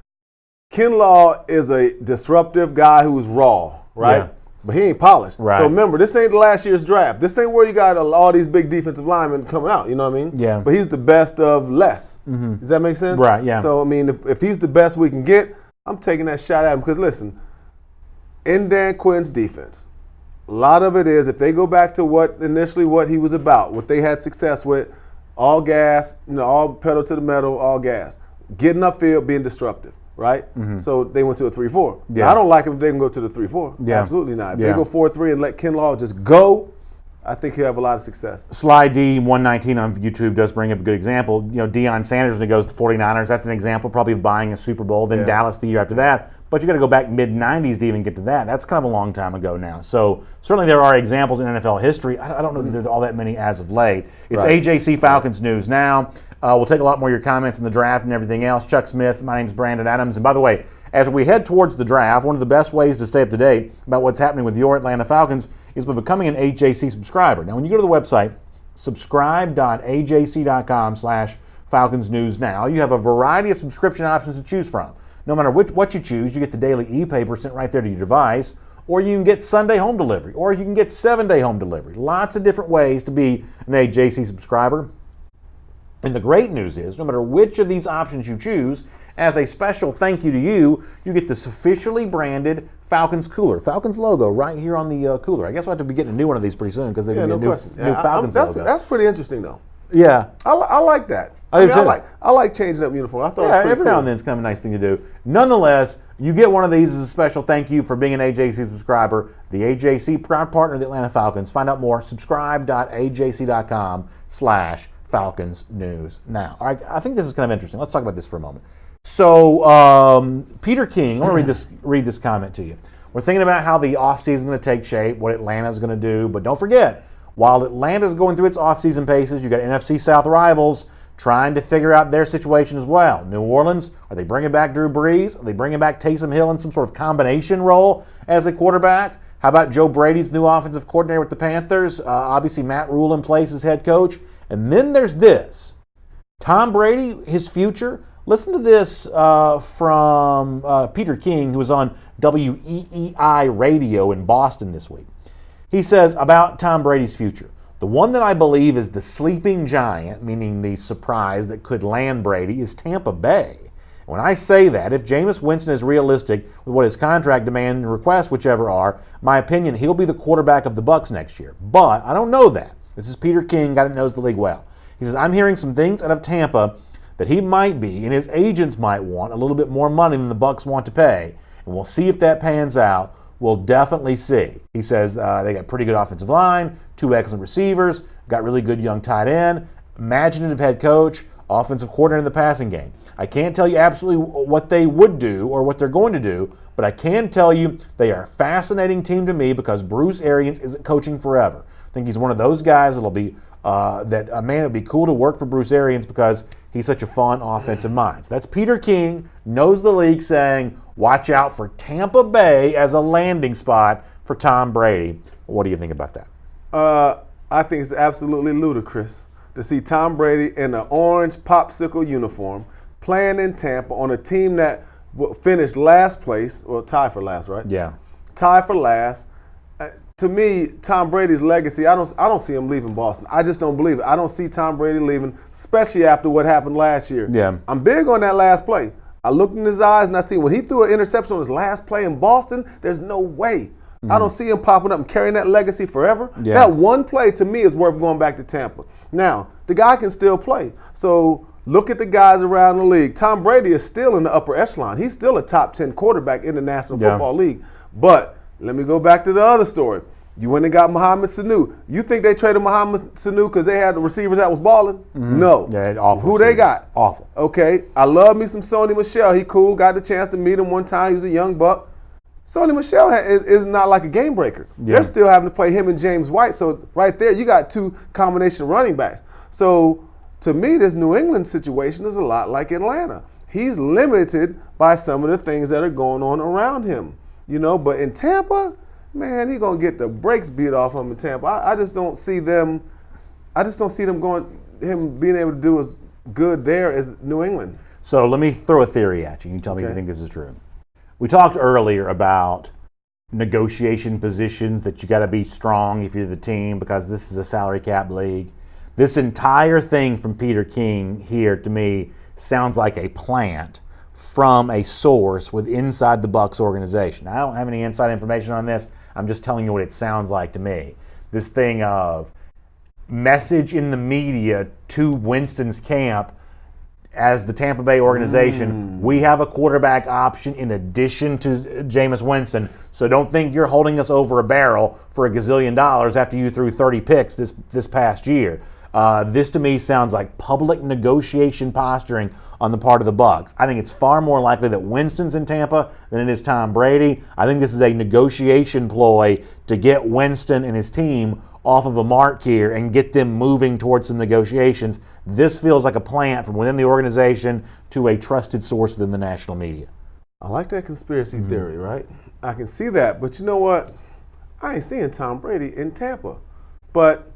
Kinlaw is a disruptive guy who's raw, right? Yeah. But he ain't polished. Right. So remember, this ain't the last year's draft. This ain't where you got all these big defensive linemen coming out. You know what I mean? Yeah. But he's the best of less. Does that make sense? Right, yeah. So, I mean, if he's the best we can get, I'm taking that shot at him. Because, listen, in Dan Quinn's defense, a lot of it is if they go back to what he was about, what they had success with, all gas, all pedal to the metal, all gas. Getting upfield, being disruptive. Right? So they went to a 3-4. Yeah. Now, I don't like them if they can go to the 3-4. Yeah. Absolutely not. If they go 4-3 and let Kinlaw just go, I think he'll have a lot of success. Sly D 119 on YouTube does bring up a good example. Deion Sanders when he goes to 49ers, that's an example probably of buying a Super Bowl. Then Dallas the year after that. But you got to go back mid-90s to even get to that. That's kind of a long time ago now. So certainly there are examples in NFL history. I don't know that there's all that many as of late. It's AJC Falcons news now. We'll take a lot more of your comments in the draft and everything else. Chuck Smith, my name's Brandon Adams. And by the way, as we head towards the draft, one of the best ways to stay up to date about what's happening with your Atlanta Falcons is by becoming an AJC subscriber. Now, when you go to the website, subscribe.ajc.com/Falcons Falcons News Now, you have a variety of subscription options to choose from. No matter what you choose, you get the daily e-paper sent right there to your device, or you can get Sunday home delivery, or you can get 7-day home delivery. Lots of different ways to be an AJC subscriber. And the great news is, no matter which of these options you choose, as a special thank you to you, you get this officially branded Falcons cooler. Falcons logo right here on the cooler. I guess we'll have to be getting a new one of these pretty soon because they're going to be a new Falcons logo. That's pretty interesting, though. Yeah. I like that. I like changing up uniform. I thought it was pretty every cool. now and then it's kind of a nice thing to do. Nonetheless, you get one of these as a special thank you for being an AJC subscriber. The AJC, proud partner of the Atlanta Falcons. Find out more. Subscribe.ajc.com/Falcons News Now. All right, I think this is kind of interesting. Let's talk about this for a moment. So, Peter King, I want to read this comment to you. We're thinking about how the offseason is going to take shape, what Atlanta's going to do, but don't forget, while Atlanta's going through its offseason paces, you got NFC South rivals trying to figure out their situation as well. New Orleans, are they bringing back Drew Brees? Are they bringing back Taysom Hill in some sort of combination role as a quarterback? How about Joe Brady's new offensive coordinator with the Panthers? Obviously, Matt Rule in place as head coach. And then there's this. Tom Brady, his future. Listen to this from Peter King, who was on WEEI radio in Boston this week. He says about Tom Brady's future, the one that I believe is the sleeping giant, meaning the surprise that could land Brady, is Tampa Bay. When I say that, if Jameis Winston is realistic with what his contract demand and request, whichever are, my opinion, he'll be the quarterback of the Bucs next year. But I don't know that. This is Peter King, guy that knows the league well. He says, I'm hearing some things out of Tampa that he might be, and his agents might want a little bit more money than the Bucs want to pay. And we'll see if that pans out. We'll definitely see. He says they got pretty good offensive line, 2 excellent receivers, got really good young tight end, imaginative head coach, offensive coordinator in the passing game. I can't tell you absolutely what they would do or what they're going to do, but I can tell you they are a fascinating team to me because Bruce Arians isn't coaching forever. I think he's one of those guys that'll be it'd be cool to work for Bruce Arians because he's such a fun offensive mind. So that's Peter King, knows the league, saying, watch out for Tampa Bay as a landing spot for Tom Brady. What do you think about that? I think it's absolutely ludicrous to see Tom Brady in an orange popsicle uniform playing in Tampa on a team that finished last place, or tied for last, right? Yeah. Tied for last. To me, Tom Brady's legacy, I don't see him leaving Boston. I just don't believe it. I don't see Tom Brady leaving, especially after what happened last year. Yeah. I'm big on that last play. I looked in his eyes and I see when he threw an interception on his last play in Boston, there's no way. I don't see him popping up and carrying that legacy forever. Yeah. That one play to me is worth going back to Tampa. Now, the guy can still play. So look at the guys around the league. Tom Brady is still in the upper echelon. He's still a top 10 quarterback in the National Football League. But let me go back to the other story. You went and got Mohamed Sanu. You think they traded Mohamed Sanu because they had the receivers that was balling? Mm-hmm. No. Yeah, awful. Who they got? Awful. Okay. I love me some Sony Michel. He cool. Got the chance to meet him one time. He was a young buck. Sony Michel is not like a game breaker. Yeah. They're still having to play him and James White. So right there, you got 2 combination running backs. So to me, this New England situation is a lot like Atlanta. He's limited by some of the things that are going on around him. You know, but in Tampa, man, he's gonna get the brakes beat off him in Tampa. I just don't see them. Him being able to do as good there as New England. So let me throw a theory at you. You tell me if you think this is true. We talked earlier about negotiation positions that you got to be strong if you're the team because this is a salary cap league. This entire thing from Peter King here to me sounds like a plant from a source with inside the Bucs organization. I don't have any inside information on this. I'm just telling you what it sounds like to me. This thing of message in the media to Winston's camp as the Tampa Bay organization, we have a quarterback option in addition to Jameis Winston, so don't think you're holding us over a barrel for $1 gazillion after you threw 30 picks this past year. This to me sounds like public negotiation posturing on the part of the Bucs. I think it's far more likely that Winston's in Tampa than it is Tom Brady. I think this is a negotiation ploy to get Winston and his team off of a mark here and get them moving towards some negotiations. This feels like a plant from within the organization to a trusted source within the national media. I like that conspiracy theory, right? I can see that, but you know what? I ain't seeing Tom Brady in Tampa. But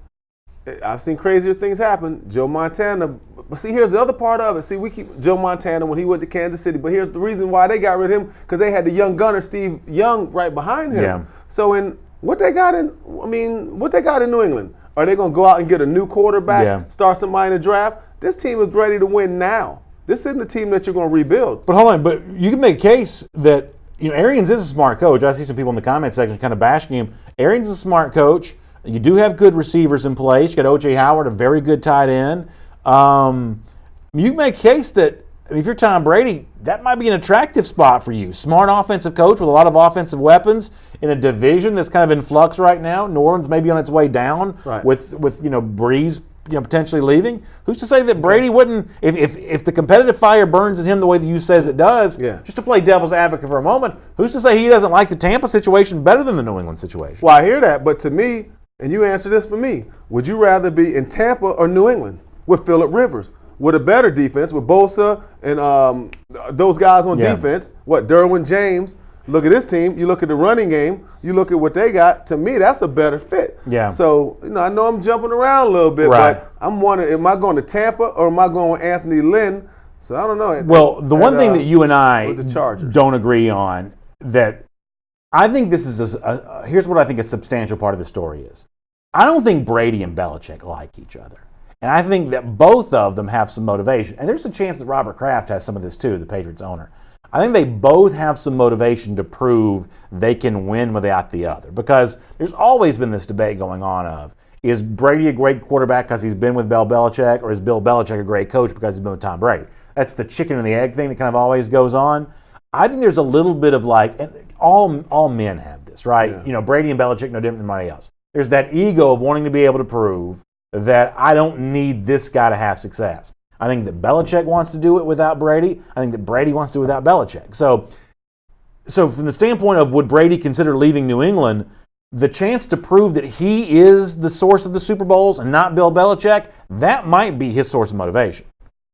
I've seen crazier things happen. Joe Montana But see, here's the other part of it. See, we keep Joe Montana when he went to Kansas City, but here's the reason why they got rid of him, because they had the young gunner Steve Young right behind him. Yeah. So what they got in New England? Are they going to go out and get a new quarterback, start somebody in the draft? This team is ready to win now. This isn't the team that you're going to rebuild. But hold on, but you can make a case that, Arians is a smart coach. I see some people in the comment section kind of bashing him. Arians is a smart coach. You do have good receivers in place. You got O.J. Howard, a very good tight end. You make a case that if you're Tom Brady, that might be an attractive spot for you. Smart offensive coach with a lot of offensive weapons in a division that's kind of in flux right now. New Orleans may be on its way down with Breeze potentially leaving. Who's to say that Brady wouldn't, if the competitive fire burns in him the way that you says it does, just to play devil's advocate for a moment, who's to say he doesn't like the Tampa situation better than the New England situation? Well, I hear that, but to me, and you answer this for me, would you rather be in Tampa or New England with Phillip Rivers, with a better defense, with Bosa and those guys on defense? Derwin James? Look at this team. You look at the running game. You look at what they got. To me, that's a better fit. Yeah. So, I know I'm jumping around a little bit, but I'm wondering, am I going to Tampa or am I going with Anthony Lynn? So I don't know. Well, the one thing that you and I the don't agree on, that I think this is here's what I think a substantial part of the story is. I don't think Brady and Belichick like each other. And I think that both of them have some motivation. And there's a chance that Robert Kraft has some of this too, the Patriots owner. I think they both have some motivation to prove they can win without the other. Because there's always been this debate going on of, is Brady a great quarterback because he's been with Bill Belichick, or is Bill Belichick a great coach because he's been with Tom Brady? That's the chicken and the egg thing that kind of always goes on. I think there's a little bit of and all men have this, right? Yeah. Brady and Belichick no different than anybody else. There's that ego of wanting to be able to prove that I don't need this guy to have success. I think that Belichick wants to do it without Brady. I think that Brady wants to do it without Belichick. So from the standpoint of would Brady consider leaving New England, the chance to prove that he is the source of the Super Bowls and not Bill Belichick, that might be his source of motivation.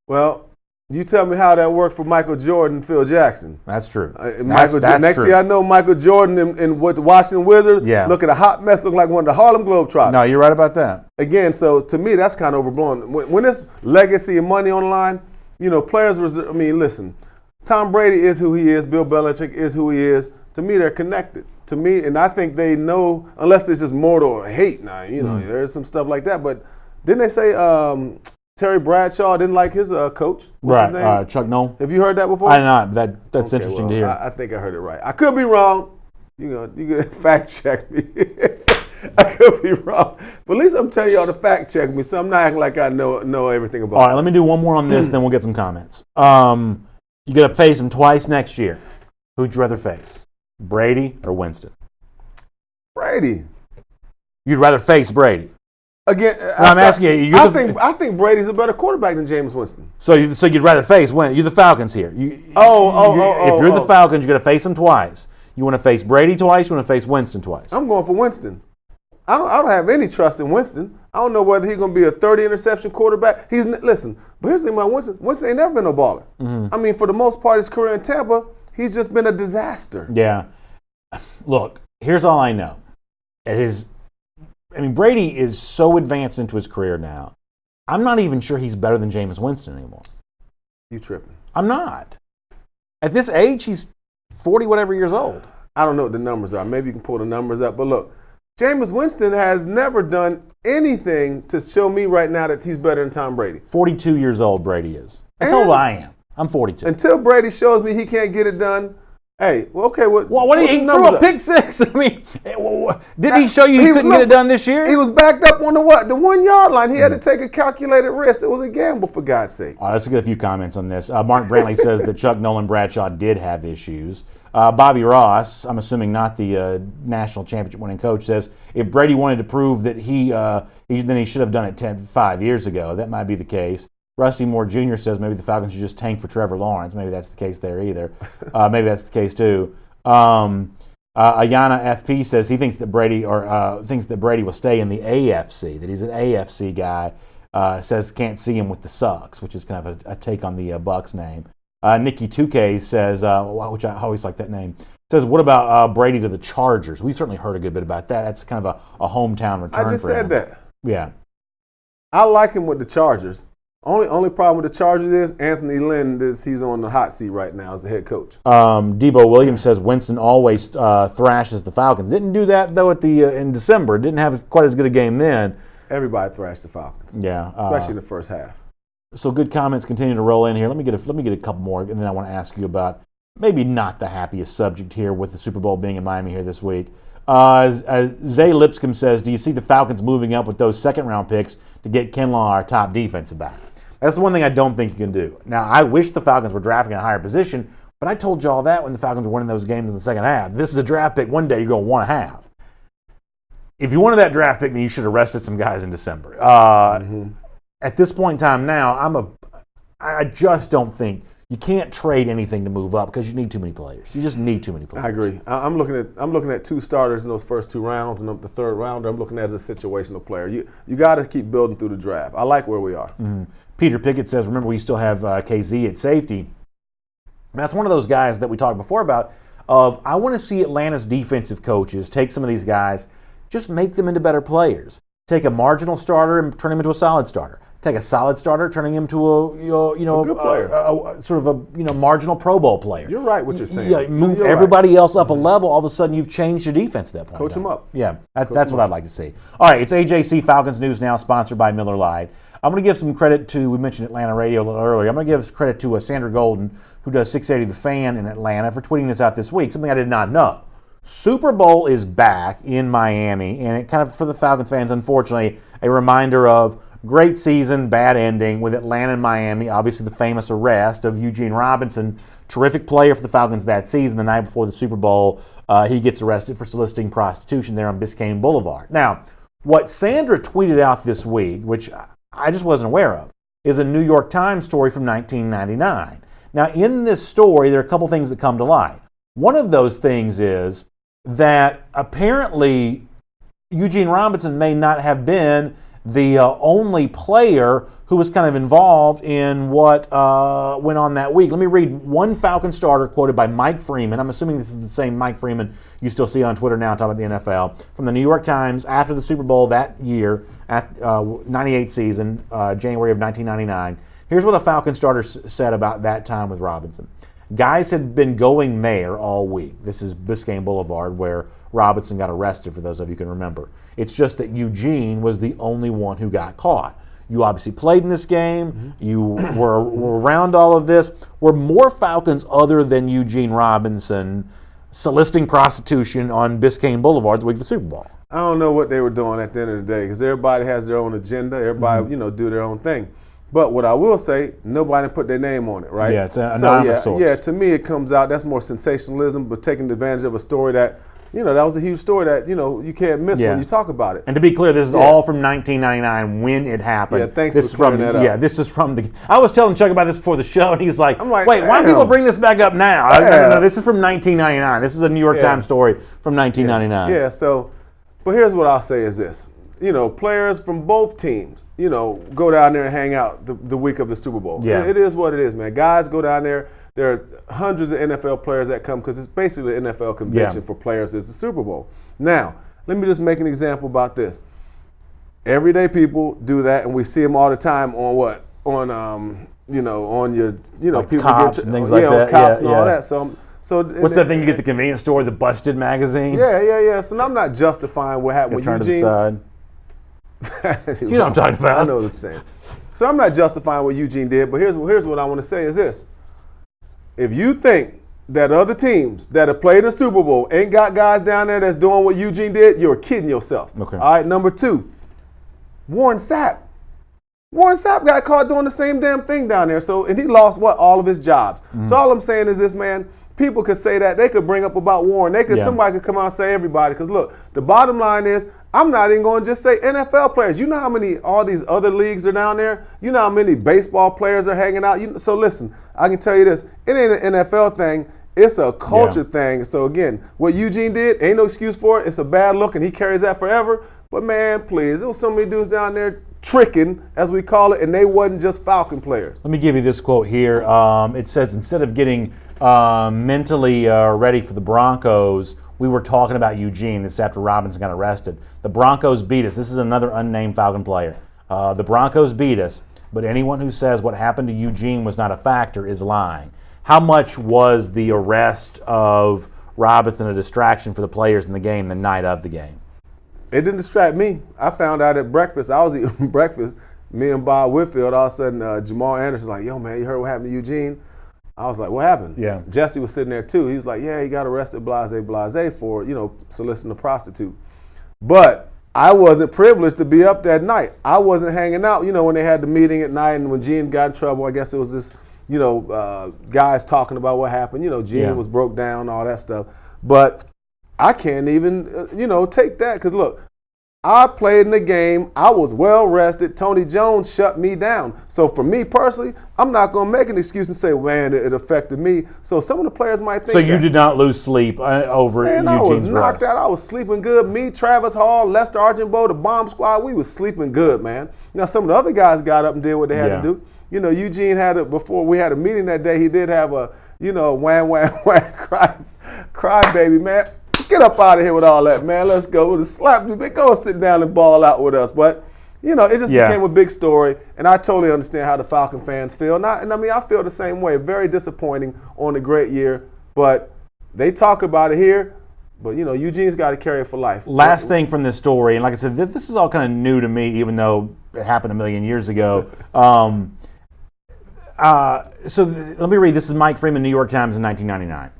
Well, you tell me how that worked for Michael Jordan and Phil Jackson. That's true. Next thing I know, Michael Jordan and what the Washington Wizards look at a hot mess, look like one of the Harlem Globetrotters. No, you're right about that. Again, so to me, that's kind of overblown. When it's legacy and money on the line, players. Listen, Tom Brady is who he is. Bill Belichick is who he is. To me, they're connected. To me, and I think they know, unless it's just mortal hate now. There's some stuff like that. But didn't they say Terry Bradshaw didn't like his coach? What's his name? Chuck Noll. Have you heard that before? I did not. That's interesting to hear. I think I heard it right. I could be wrong. You can fact check me. I could be wrong. But at least I'm telling y'all to fact check me, so I'm not acting like I know everything about it. All right, let me do one more on this, then we'll get some comments. You got to face him twice next year. Who'd you rather face, Brady or Winston? Brady. You'd rather face Brady? Again, I'm asking you. I think Brady's a better quarterback than Jameis Winston. So you'd rather face Winston? You're the Falcons here. If you're the Falcons, you're going to face them twice. You want to face Brady twice. You want to face Winston twice. I'm going for Winston. I don't have any trust in Winston. I don't know whether he's going to be a 30 interception quarterback. Listen, but here's the thing about Winston. Winston ain't never been no baller. Mm-hmm. For the most part, his career in Tampa, he's just been a disaster. Yeah. Look, here's all I know. Brady is so advanced into his career now. I'm not even sure he's better than Jameis Winston anymore. You tripping? I'm not. At this age, he's 40 whatever years old. I don't know what the numbers are. Maybe you can pull the numbers up. But look, Jameis Winston has never done anything to show me right now that he's better than Tom Brady. 42 years old Brady is. That's how old I am. I'm 42. Until Brady shows me he can't get it done, hey, well, okay. What did he threw a pick six? Did he show you he couldn't get it done this year? He was backed up on the 1 yard line. He had to take a calculated risk. It was a gamble, for God's sake. All right, let's get a few comments on this. Mark Brantley says that Chuck Noll and Bradshaw did have issues. Bobby Ross, I'm assuming not the national championship winning coach, says if Brady wanted to prove that then he should have done it 5 years ago. That might be the case. Rusty Moore Jr. says maybe the Falcons should just tank for Trevor Lawrence. Maybe that's the case there either. Maybe that's the case too. Ayana FP says he thinks that Brady will stay in the AFC. That he's an AFC guy. Says can't see him with the Sucks, which is kind of a take on the Bucks name. Nikki 2K says, which I always like that name. Says, what about Brady to the Chargers? We've certainly heard a good bit about that. That's kind of a hometown return. I just said that. Yeah. I like him with the Chargers. Only problem with the Chargers is Anthony Lynn. He's on the hot seat right now as the head coach. Debo Williams says Winston always thrashes the Falcons. Didn't do that though in December. Didn't have quite as good a game then. Everybody thrashed the Falcons. Yeah, especially in the first half. So good comments continue to roll in here. Let me get a couple more, and then I want to ask you about maybe not the happiest subject here with the Super Bowl being in Miami here this week. Zay Lipscomb says, do you see the Falcons moving up with those second-round picks to get Kinlaw, our top defensive back? That's the one thing I don't think you can do. Now, I wish the Falcons were drafting a higher position, but I told you all that when the Falcons were winning those games in the second half. This is a draft pick. One day you're going to want to have. If you wanted that draft pick, then you should have arrested some guys in December. At this point in time now, I just don't think you can't trade anything to move up because you need too many players. You just need too many players. I agree. I'm looking at two starters in those first two rounds, and the third rounder I'm looking at as a situational player. You got to keep building through the draft. I like where we are. Mm-hmm. Peter Pickett says, remember we still have KZ at safety. And that's one of those guys that we talked before about. I want to see Atlanta's defensive coaches take some of these guys, just make them into better players. Take a marginal starter and turn him into a solid starter. Take a solid starter, turning him to a good player, sort of a marginal Pro Bowl player. You're right what you're saying. Yeah, move everybody else up a level. All of a sudden, you've changed your defense at that point. Coach them up. Yeah, that's what I'd like to see. All right, it's AJC Falcons News Now, sponsored by Miller Lite. I'm going to give some credit to, we mentioned Atlanta Radio a little earlier. I'm going to give credit to Sandra Golden, who does 680 The Fan in Atlanta, for tweeting this out this week, something I did not know. Super Bowl is back in Miami, and it kind of, for the Falcons fans, unfortunately, a reminder of great season, bad ending with Atlanta and Miami. Obviously, the famous arrest of Eugene Robinson, terrific player for the Falcons that season, the night before the Super Bowl. He gets arrested for soliciting prostitution there on Biscayne Boulevard. Now, what Sandra tweeted out this week, which I just wasn't aware of, is a New York Times story from 1999. Now, in this story, there are a couple things that come to light. One of those things is that apparently Eugene Robinson may not have been the only player who was kind of involved in what went on that week. Let me read one Falcon starter quoted by Mike Freeman. I'm assuming this is the same Mike Freeman you still see on Twitter now talking about the NFL. From the New York Times after the Super Bowl that year, 98 season, January of 1999. Here's what a Falcon starter said about that time with Robinson. Guys had been going there all week. This is Biscayne Boulevard where Robinson got arrested, for those of you who can remember. It's just that Eugene was the only one who got caught. You obviously played in this game. Mm-hmm. You were around all of this. Were more Falcons other than Eugene Robinson soliciting prostitution on Biscayne Boulevard the week of the Super Bowl? I don't know what they were doing at the end of the day because everybody has their own agenda. Everybody, do their own thing. But what I will say, nobody put their name on it, right? Yeah, it's an anonymous source. Yeah, to me it comes out, that's more sensationalism, but taking advantage of a story that, that was a huge story that, you can't miss when you talk about it. And to be clear, this is all from 1999 when it happened. Yeah, thanks for clearing that up. Yeah, this is from the... I was telling Chuck about this before the show, and he's like, wait, damn. why do people bring this back up now? No, this is from 1999. This is a New York Times story from 1999. Yeah, so, but here's what I'll say is this. Players from both teams, go down there and hang out the week of the Super Bowl. Yeah. It is what it is, man. Guys go down there. There are hundreds of NFL players that come because it's basically an NFL convention for players is the Super Bowl. Now, let me just make an example about this. Everyday people do that, and we see them all the time on what? On, on your, like people cops and things like that. On cops and all that. So what's that thing you get at the convenience store, the Busted magazine? Yeah. So I'm not justifying what happened with Eugene. Turn to the side. You know what I'm talking about. I know what you're saying. So I'm not justifying what Eugene did, but here's what I want to say is this. If you think that other teams that have played in the Super Bowl ain't got guys down there that's doing what Eugene did, you're kidding yourself. Okay. All right, number two, Warren Sapp. Warren Sapp got caught doing the same damn thing down there, and he lost, all of his jobs. Mm-hmm. So all I'm saying is this, man, people could say that. They could bring up about Warren. Somebody could come out and say everybody. Because, look, the bottom line is I'm not even going to just say NFL players. You know how many all these other leagues are down there? You know how many baseball players are hanging out? So, listen, I can tell you this. It ain't an NFL thing. It's a culture thing. So, again, what Eugene did, ain't no excuse for it. It's a bad look, and he carries that forever. But, man, please, there was so many dudes down there tricking, as we call it, and they wasn't just Falcon players. Let me give you this quote here. It says, instead of getting mentally ready for the Broncos, we were talking about Eugene. This is after Robinson got arrested. The Broncos beat us. This is another unnamed Falcon player. The Broncos beat us. but anyone who says what happened to Eugene was not a factor is lying. How much was the arrest of Robinson a distraction for the players in the game the night of the game? It didn't distract me. I found out at breakfast. I was eating breakfast. Me and Bob Whitfield, all of a sudden, Jamal Anderson's like, yo, man, you heard what happened to Eugene? I was like, what happened? Yeah. Jesse was sitting there, too. He was like, yeah, he got arrested, blase for, soliciting a prostitute. But I wasn't privileged to be up that night. I wasn't hanging out, when they had the meeting at night and when Gene got in trouble. I guess it was this, guys talking about what happened. Gene was broke down, all that stuff. But I can't even, take that because, look, I played in the game. I was well rested. Tony Jones shut me down. So for me personally, I'm not going to make an excuse and say, man, it affected me. So some of the players might think so you did not lose sleep over Eugene's I was knocked arrest. out. I was sleeping good. Me, Travis Hall, Lester Archambault, the bomb squad, we was sleeping good, man. Now some of the other guys got up and did what they had to do. Eugene had before we had a meeting that day, he did have a, wham, wham, wham, cry baby, man. Get up out of here with all that, man. Let's go. Slap you. Go sit down and ball out with us. But, it just became a big story. And I totally understand how the Falcon fans feel. I feel the same way. Very disappointing on a great year. But they talk about it here. But, Eugene's got to carry it for life. Last thing from this story, and like I said, this is all kind of new to me, even though it happened a million years ago. So let me read. This is Mike Freeman, New York Times in 1999.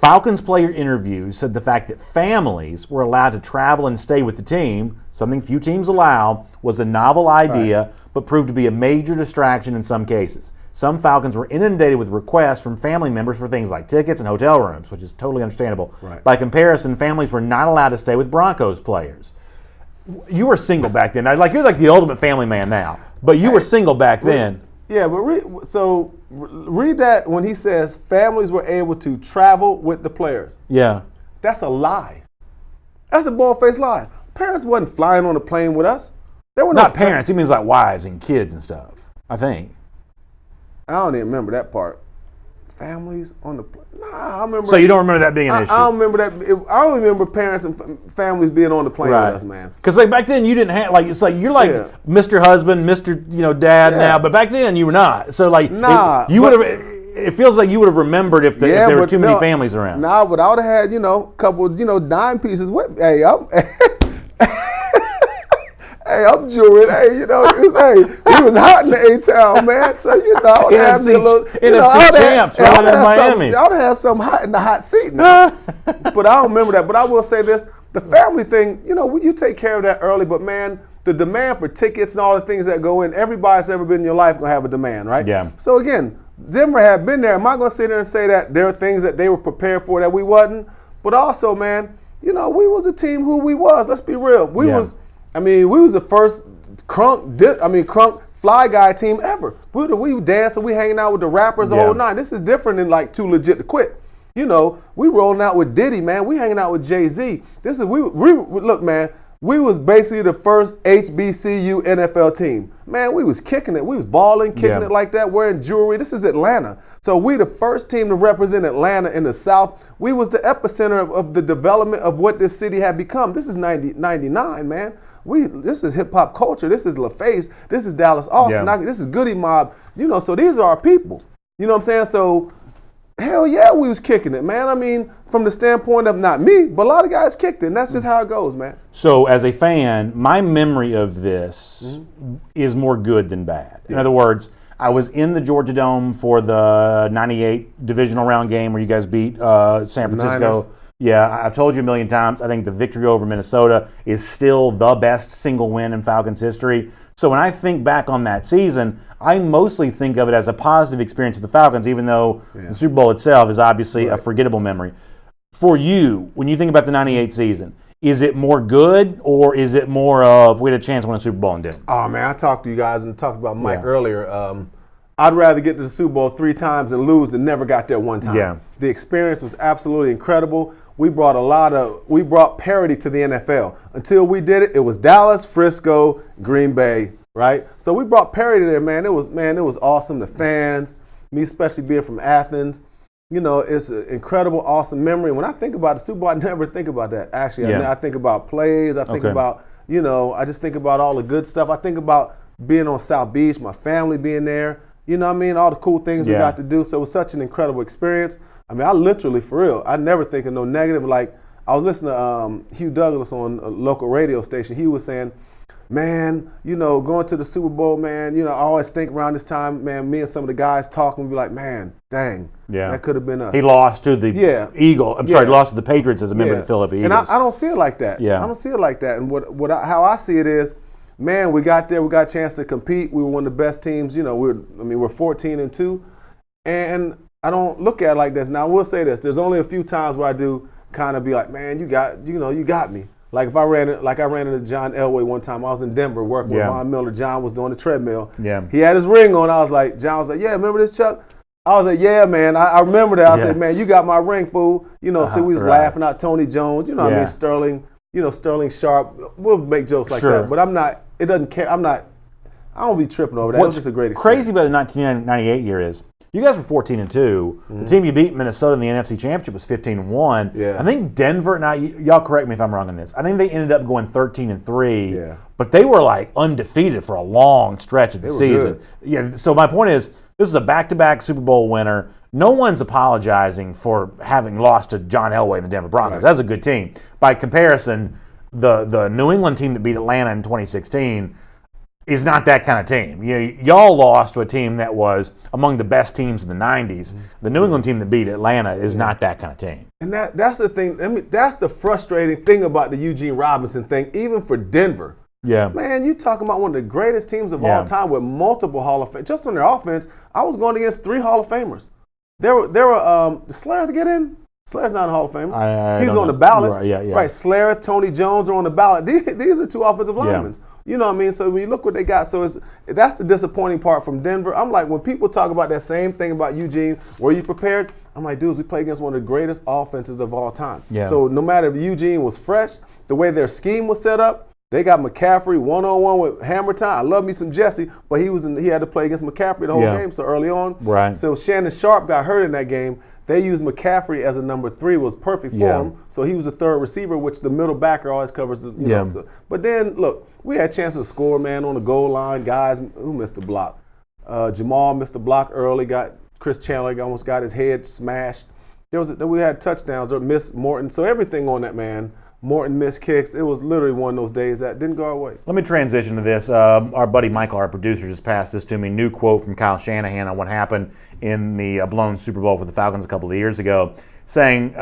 Falcons player interviews said the fact that families were allowed to travel and stay with the team, something few teams allow, was a novel idea, but proved to be a major distraction in some cases. Some Falcons were inundated with requests from family members for things like tickets and hotel rooms, which is totally understandable. Right. By comparison, families were not allowed to stay with Broncos players. You were single back then. You're like the ultimate family man now, but you were single back then. Yeah, but read that when he says families were able to travel with the players. Yeah. That's a lie. That's a bald-faced lie. Parents wasn't flying on a plane with us. They were not parents. He means like wives and kids and stuff, I think. I don't even remember that part. Families on the plane. Nah, I remember. So you don't remember that being an issue? I don't remember that. I don't remember parents and families being on the plane with us, man. Because back then you didn't have you're like Mr. Husband, Mr. Dad now, but back then you were not. So you would have. It feels like you would have remembered if there were too many families around. Nah, but I would have had a couple dime pieces with me. Hey, I'm Jewish. He was hot in the A-Town, man. So, I would have a little... NFC champs running in Miami. I would have had something hot in the hot seat now. But I don't remember that. But I will say this. The family thing, you take care of that early. But, man, the demand for tickets and all the things that go in, everybody that's ever been in your life going to have a demand, right? Yeah. So, again, Denver had been there. Am I going to sit there and say that there are things that they were prepared for that we wasn't? But also, man, we was a team who we was. Let's be real. We was the first crunk fly guy team ever. We dancing, we hanging out with the rappers the whole night. This is different than Too Legit to Quit. We rolling out with Diddy, man. We hanging out with Jay-Z. Look, man, we was basically the first HBCU NFL team. Man, we was kicking it. We was balling, kicking it like that, wearing jewelry. This is Atlanta. So we the first team to represent Atlanta in the South. We was the epicenter of the development of what this city had become. This is 99, man. This is hip-hop culture. This is LaFace. This is Dallas Austin. This is Goody Mob. So these are our people. You know what I'm saying? So, hell yeah, we was kicking it, man. From the standpoint of not me, but a lot of guys kicked it, and that's just how it goes, man. So, as a fan, my memory of this is more good than bad. In other words, I was in the Georgia Dome for the 98 divisional round game where you guys beat San Francisco. Niners. Yeah, I've told you a million times, I think the victory over Minnesota is still the best single win in Falcons history. So when I think back on that season, I mostly think of it as a positive experience with the Falcons, even though the Super Bowl itself is obviously a forgettable memory. For you, when you think about the 98 season, is it more good or is it more of we had a chance to win a Super Bowl and didn't? Oh, man, I talked to you guys and talked about Mike earlier. I'd rather get to the Super Bowl 3 times and lose than never got there one time. Yeah. The experience was absolutely incredible. We brought parity to the NFL. Until we did it, it was Dallas, Frisco, Green Bay, right? So we brought parity there, man. It was awesome. The fans, me especially being from Athens, it's an incredible, awesome memory. When I think about the Super Bowl, I never think about that. Actually, I think about plays. I think about, I just think about all the good stuff. I think about being on South Beach, my family being there. You know what I mean? All the cool things we got to do. So it was such an incredible experience. I mean, I literally, for real, I never think of no negative. Like, I was listening to Hugh Douglas on a local radio station. He was saying, man, you know, going to the Super Bowl, man, you know, I always think around this time, man, me and some of the guys talking, we'd be like, man, dang, that could have been us. He lost to the he lost to the Patriots as a member of the Philadelphia Eagles. And I don't see it like that. I don't see it like that. And how I see it is, man, we got there, we got a chance to compete. We were one of the best teams. You know, we're 14-2, and I don't look at it like this. Now, I will say this: there's only a few times where I do kind of be like, man, you got me. Like if I ran into John Elway one time. I was in Denver working with Von Miller. John was doing the treadmill. Yeah. He had his ring on. John was like, yeah, remember this, Chuck? I was like, yeah, man. I remember that. I said, man, you got my ring, fool. You know, so we was laughing out Tony Jones. You know what I mean? Sterling. You know, Sterling Sharp. We'll make jokes like that. But I'm not. It doesn't care. I don't be tripping over that. It was just a great experience. Crazy about the 1998 year is you guys were 14-2. The team you beat, Minnesota, in the NFC Championship was 15-1. Yeah. I think Denver. Now, y'all correct me if I'm wrong on this. I think they ended up going 13-3. Yeah. But they were like undefeated for a long stretch of the season. Good. Yeah. So my point is, this is a back-to-back Super Bowl winner. No one's apologizing for having lost to John Elway and the Denver Broncos. Right. That's a good team. By comparison, the New England team that beat Atlanta in 2016 is not that kind of team. Y'all lost to a team that was among the best teams in the 90s. The New England team that beat Atlanta is not that kind of team. And that's the thing. I mean, that's the frustrating thing about the Eugene Robinson thing, even for Denver. Yeah. Man, you talking about one of the greatest teams of all time with multiple Hall of Fame. Just on their offense, I was going against 3 Hall of Famers. There were Slayer to get in? Slayer's not a Hall of Famer. He's on the ballot. Right, Slayer, Tony Jones are on the ballot. These are 2 offensive linemen. You know what I mean? So when you look what they got, that's the disappointing part from Denver. I'm like, when people talk about that same thing about Eugene, were you prepared? I'm like, dudes, we play against one of the greatest offenses of all time. Yeah. So no matter if Eugene was fresh, the way their scheme was set up, they got McCaffrey one-on-one with Hammer Time. I love me some Jesse, but he had to play against McCaffrey the whole game so early on. Right. So Shannon Sharp got hurt in that game. They used McCaffrey as a number 3, was perfect for him. So he was a third receiver, which the middle backer always covers. You know, so. But then, look, we had chances to score, man, on the goal line. Guys who missed the block. Jamal missed the block early. Got Chris Chandler almost got his head smashed. We had touchdowns or missed Morton. So everything on that, man. Morton missed kicks. It was literally one of those days that didn't go our way. Let me transition to this. Our buddy Michael, our producer, just passed this to me. New quote from Kyle Shanahan on what happened in the blown Super Bowl for the Falcons a couple of years ago, saying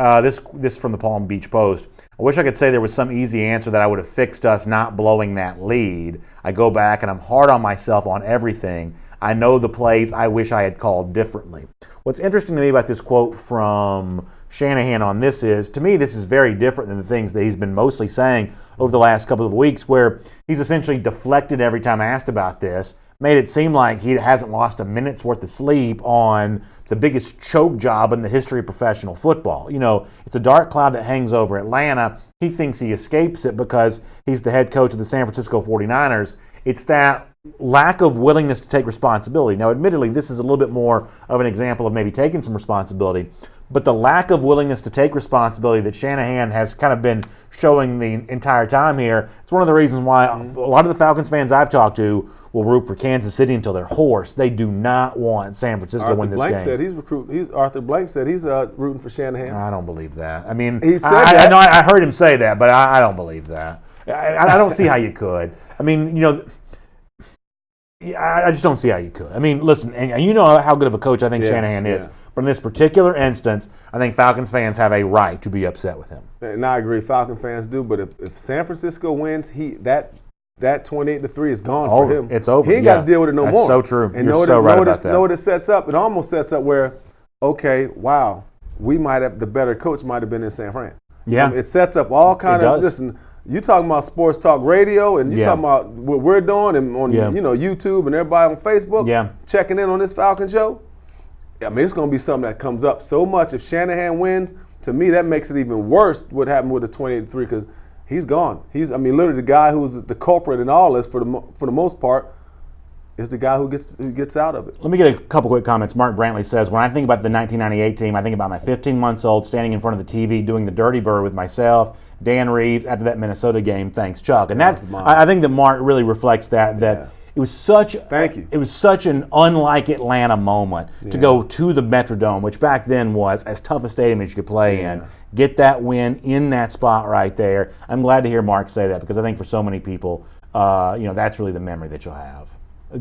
this from the Palm Beach Post. I wish I could say there was some easy answer that I would have fixed us not blowing that lead. I go back and I'm hard on myself on everything. I know the plays I wish I had called differently. What's interesting to me about this quote from Shanahan on this is, to me, this is very different than the things that he's been mostly saying over the last couple of weeks, where he's essentially deflected every time asked about this, made it seem like he hasn't lost a minute's worth of sleep on the biggest choke job in the history of professional football. You know, it's a dark cloud that hangs over Atlanta. He thinks he escapes it because he's the head coach of the San Francisco 49ers. It's that lack of willingness to take responsibility. Now, admittedly, this is a little bit more of an example of maybe taking some responsibility, but the lack of willingness to take responsibility that Shanahan has kind of been showing the entire time here, it's one of the reasons why a lot of the Falcons fans I've talked to will root for Kansas City until they're hoarse. They do not want San Francisco to win this game. Arthur Blank said he's rooting for Shanahan. I don't believe that. I mean, he said that. I heard him say that, but I don't believe that. I don't see how you could. I mean, you know, I just don't see how you could. I mean, listen, and you know how good of a coach I think Shanahan is. Yeah. But in this particular instance, I think Falcons fans have a right to be upset with him. And I agree, Falcon fans do. But if San Francisco wins, that 28-3 is gone for him. It's over. He ain't got to deal with it no more. That's so true. And You're so right about that. Know what it sets up? It almost sets up where, okay, wow, the better coach might have been in San Fran. Yeah. It sets up all kind of, listen, you talking about sports talk radio, and you talking about what we're doing and on YouTube and everybody on Facebook checking in on this Falcon show. I mean, it's going to be something that comes up so much. If Shanahan wins, to me, that makes it even worse what happened with the 28-3 because he's gone. Literally the guy who's the culprit in all this for the most part is the guy who gets out of it. Let me get a couple quick comments. Mark Brantley says, when I think about the 1998 team, I think about my 15 months old standing in front of the TV doing the Dirty Bird with myself, Dan Reeves, after that Minnesota game. Thanks, Chuck. And I think that Mark really reflects that It was such. Thank you. It was such an unlike Atlanta moment to go to the Metrodome, which back then was as tough a stadium as you could play in. Get that win in that spot right there. I'm glad to hear Mark say that because I think for so many people, that's really the memory that you'll have.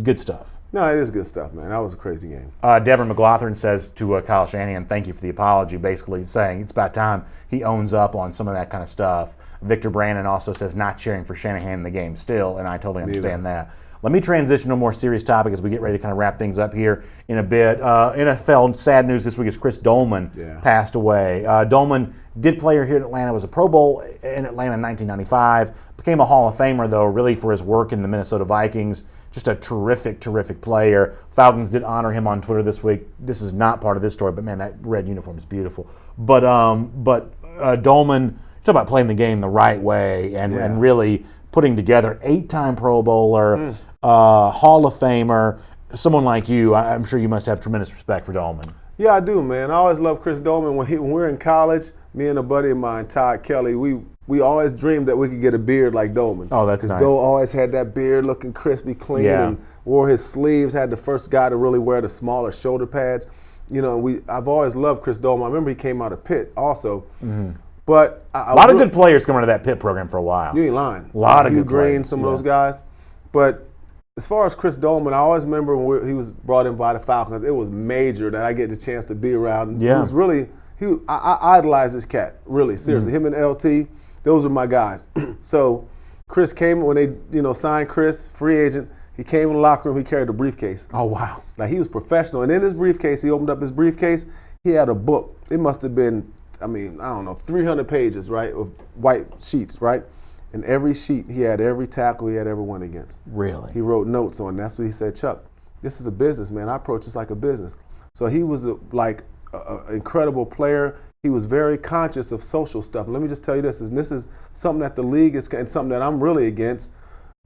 Good stuff. No, it is good stuff, man. That was a crazy game. Deborah McLaughlin says to Kyle Shanahan, thank you for the apology, basically saying it's about time he owns up on some of that kind of stuff. Victor Brandon also says not cheering for Shanahan in the game still, and I totally understand that. Let me transition to a more serious topic as we get ready to kind of wrap things up here in a bit. NFL sad news this week is Chris Doleman passed away. Doleman did play here in Atlanta, was a Pro Bowl in Atlanta in 1995, became a Hall of Famer, though, really for his work in the Minnesota Vikings. Just a terrific, terrific player. Falcons did honor him on Twitter this week. This is not part of this story, but man, that red uniform is beautiful. But Doleman, talk about playing the game the right way and really putting together 8-time Pro Bowler, Hall of Famer, someone like you. I'm sure you must have tremendous respect for Doleman. Yeah, I do, man. I always loved Chris Doleman. When we were in college, me and a buddy of mine, Todd Kelly, we always dreamed that we could get a beard like Doleman. Oh, that's nice. Because Dole always had that beard looking crispy clean and wore his sleeves, had the first guy to really wear the smaller shoulder pads. I've always loved Chris Doleman. I remember he came out of Pitt also. Mm-hmm. But a lot of good players coming out of that Pitt program for a while. You ain't lying. A lot of good Green, players. some of those guys. But as far as Chris Doleman, I always remember when he was brought in by the Falcons, it was major that I get the chance to be around. Yeah. He was really, I idolized this cat, really, seriously. Him and LT, those were my guys. So Chris came, when they signed Chris, free agent, he came in the locker room, he carried a briefcase. Oh, wow. Like, he was professional. And in his briefcase, he opened up his briefcase, he had a book. It must have been, 300 pages, right, of white sheets, right? And every sheet, he had every tackle he had ever won against. Really? He wrote notes on. That's what he said, Chuck, this is a business, man. I approach this like a business. So he was an incredible player. He was very conscious of social stuff. And let me just tell you this, and this is something that the league is, and something that I'm really against,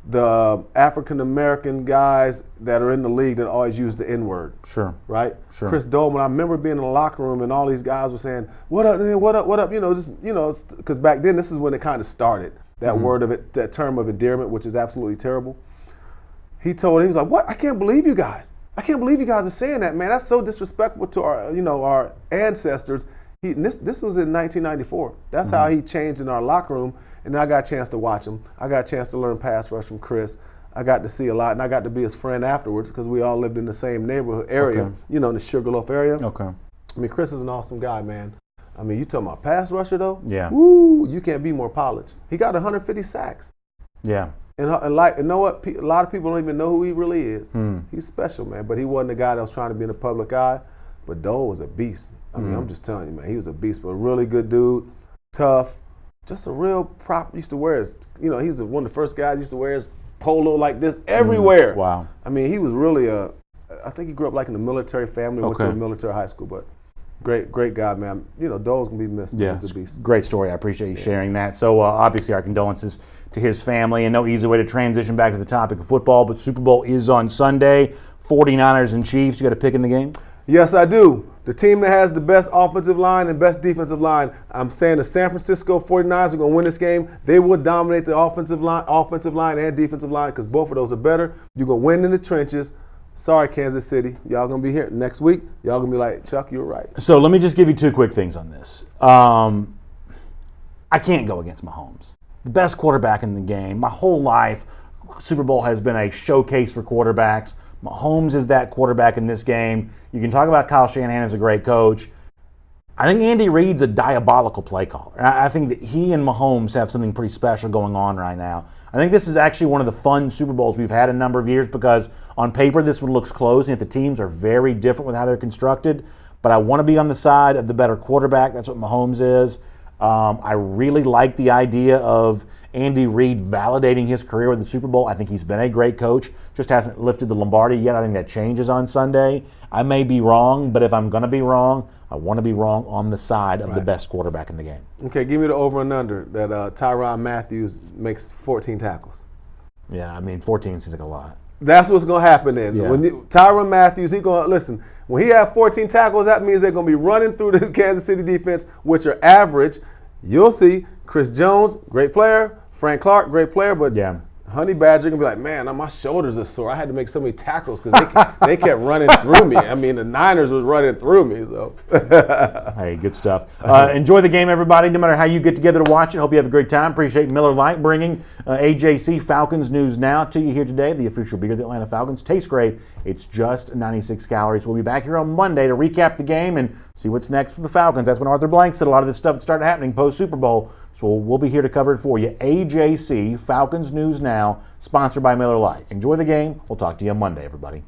the African-American guys that are in the league that always use the N-word. Sure. Right? Sure. Chris Doleman, I remember being in the locker room and all these guys were saying, what up, man, what up, because back then this is when it kind of started, that word of it, that term of endearment, which is absolutely terrible. He was like, what? I can't believe you guys. I can't believe you guys are saying that, man. That's so disrespectful to our ancestors. This was in 1994. That's how he changed in our locker room. And then I got a chance to watch him. I got a chance to learn pass rush from Chris. I got to see a lot, and I got to be his friend afterwards because we all lived in the same neighborhood area, in the Sugarloaf area. Okay. I mean, Chris is an awesome guy, man. I mean, you talking about pass rusher, though? Yeah. Woo, you can't be more polished. He got 150 sacks. Yeah. And you know what? A lot of people don't even know who he really is. He's special, man. But he wasn't the guy that was trying to be in the public eye. But Dole was a beast. I mean, I'm just telling you, man. He was a beast, but a really good dude, tough. Just a real prop. Used to wear his, he's one of the first guys used to wear his polo like this everywhere. Wow. I mean, he was really I think he grew up like in a military family, went to a military high school, but great guy, man. Dole's going to be missed. Yeah, he's a beast. Great story. I appreciate you sharing that. So obviously our condolences to his family, and no easy way to transition back to the topic of football, but Super Bowl is on Sunday. 49ers and Chiefs, you got a pick in the game? Yes, I do. The team that has the best offensive line and best defensive line, I'm saying the San Francisco 49ers are going to win this game. They will dominate the offensive line and defensive line because both of those are better. You're going to win in the trenches. Sorry, Kansas City. Y'all going to be here next week. Y'all going to be like, Chuck, you were right. So let me just give you two quick things on this. I can't go against Mahomes. The best quarterback in the game. My whole life, Super Bowl has been a showcase for quarterbacks. Mahomes is that quarterback in this game. You can talk about Kyle Shanahan as a great coach. I think Andy Reid's a diabolical play caller. I think that he and Mahomes have something pretty special going on right now. I think this is actually one of the fun Super Bowls we've had in a number of years because on paper this one looks close and yet the teams are very different with how they're constructed. But I want to be on the side of the better quarterback. That's what Mahomes is. I really like the idea of Andy Reid validating his career with the Super Bowl. I think he's been a great coach, just hasn't lifted the Lombardi yet. I think that changes on Sunday. I may be wrong, but if I'm going to be wrong, I want to be wrong on the side of the best quarterback in the game. Okay, give me the over and under that Tyrann Mathieu makes 14 tackles. Yeah, I mean, 14 seems like a lot. That's what's going to happen then. Yeah. When Tyrann Mathieu, he's going to, listen, when he has 14 tackles, that means they're going to be running through this Kansas City defense, which are average. You'll see. Chris Jones, great player. Frank Clark, great player. But Honey Badger gonna be like, man, my shoulders are sore. I had to make so many tackles because they kept running through me. I mean, the Niners was running through me. So, hey, good stuff. Enjoy the game, everybody. No matter how you get together to watch it, hope you have a great time. Appreciate Miller Lite bringing AJC Falcons News Now to you here today. The official beer of the Atlanta Falcons. Tastes great. It's just 96 calories. We'll be back here on Monday to recap the game and see what's next for the Falcons. That's when Arthur Blank said a lot of this stuff that started happening post Super Bowl. So we'll be here to cover it for you. AJC Falcons News Now, sponsored by Miller Lite. Enjoy the game. We'll talk to you on Monday, everybody.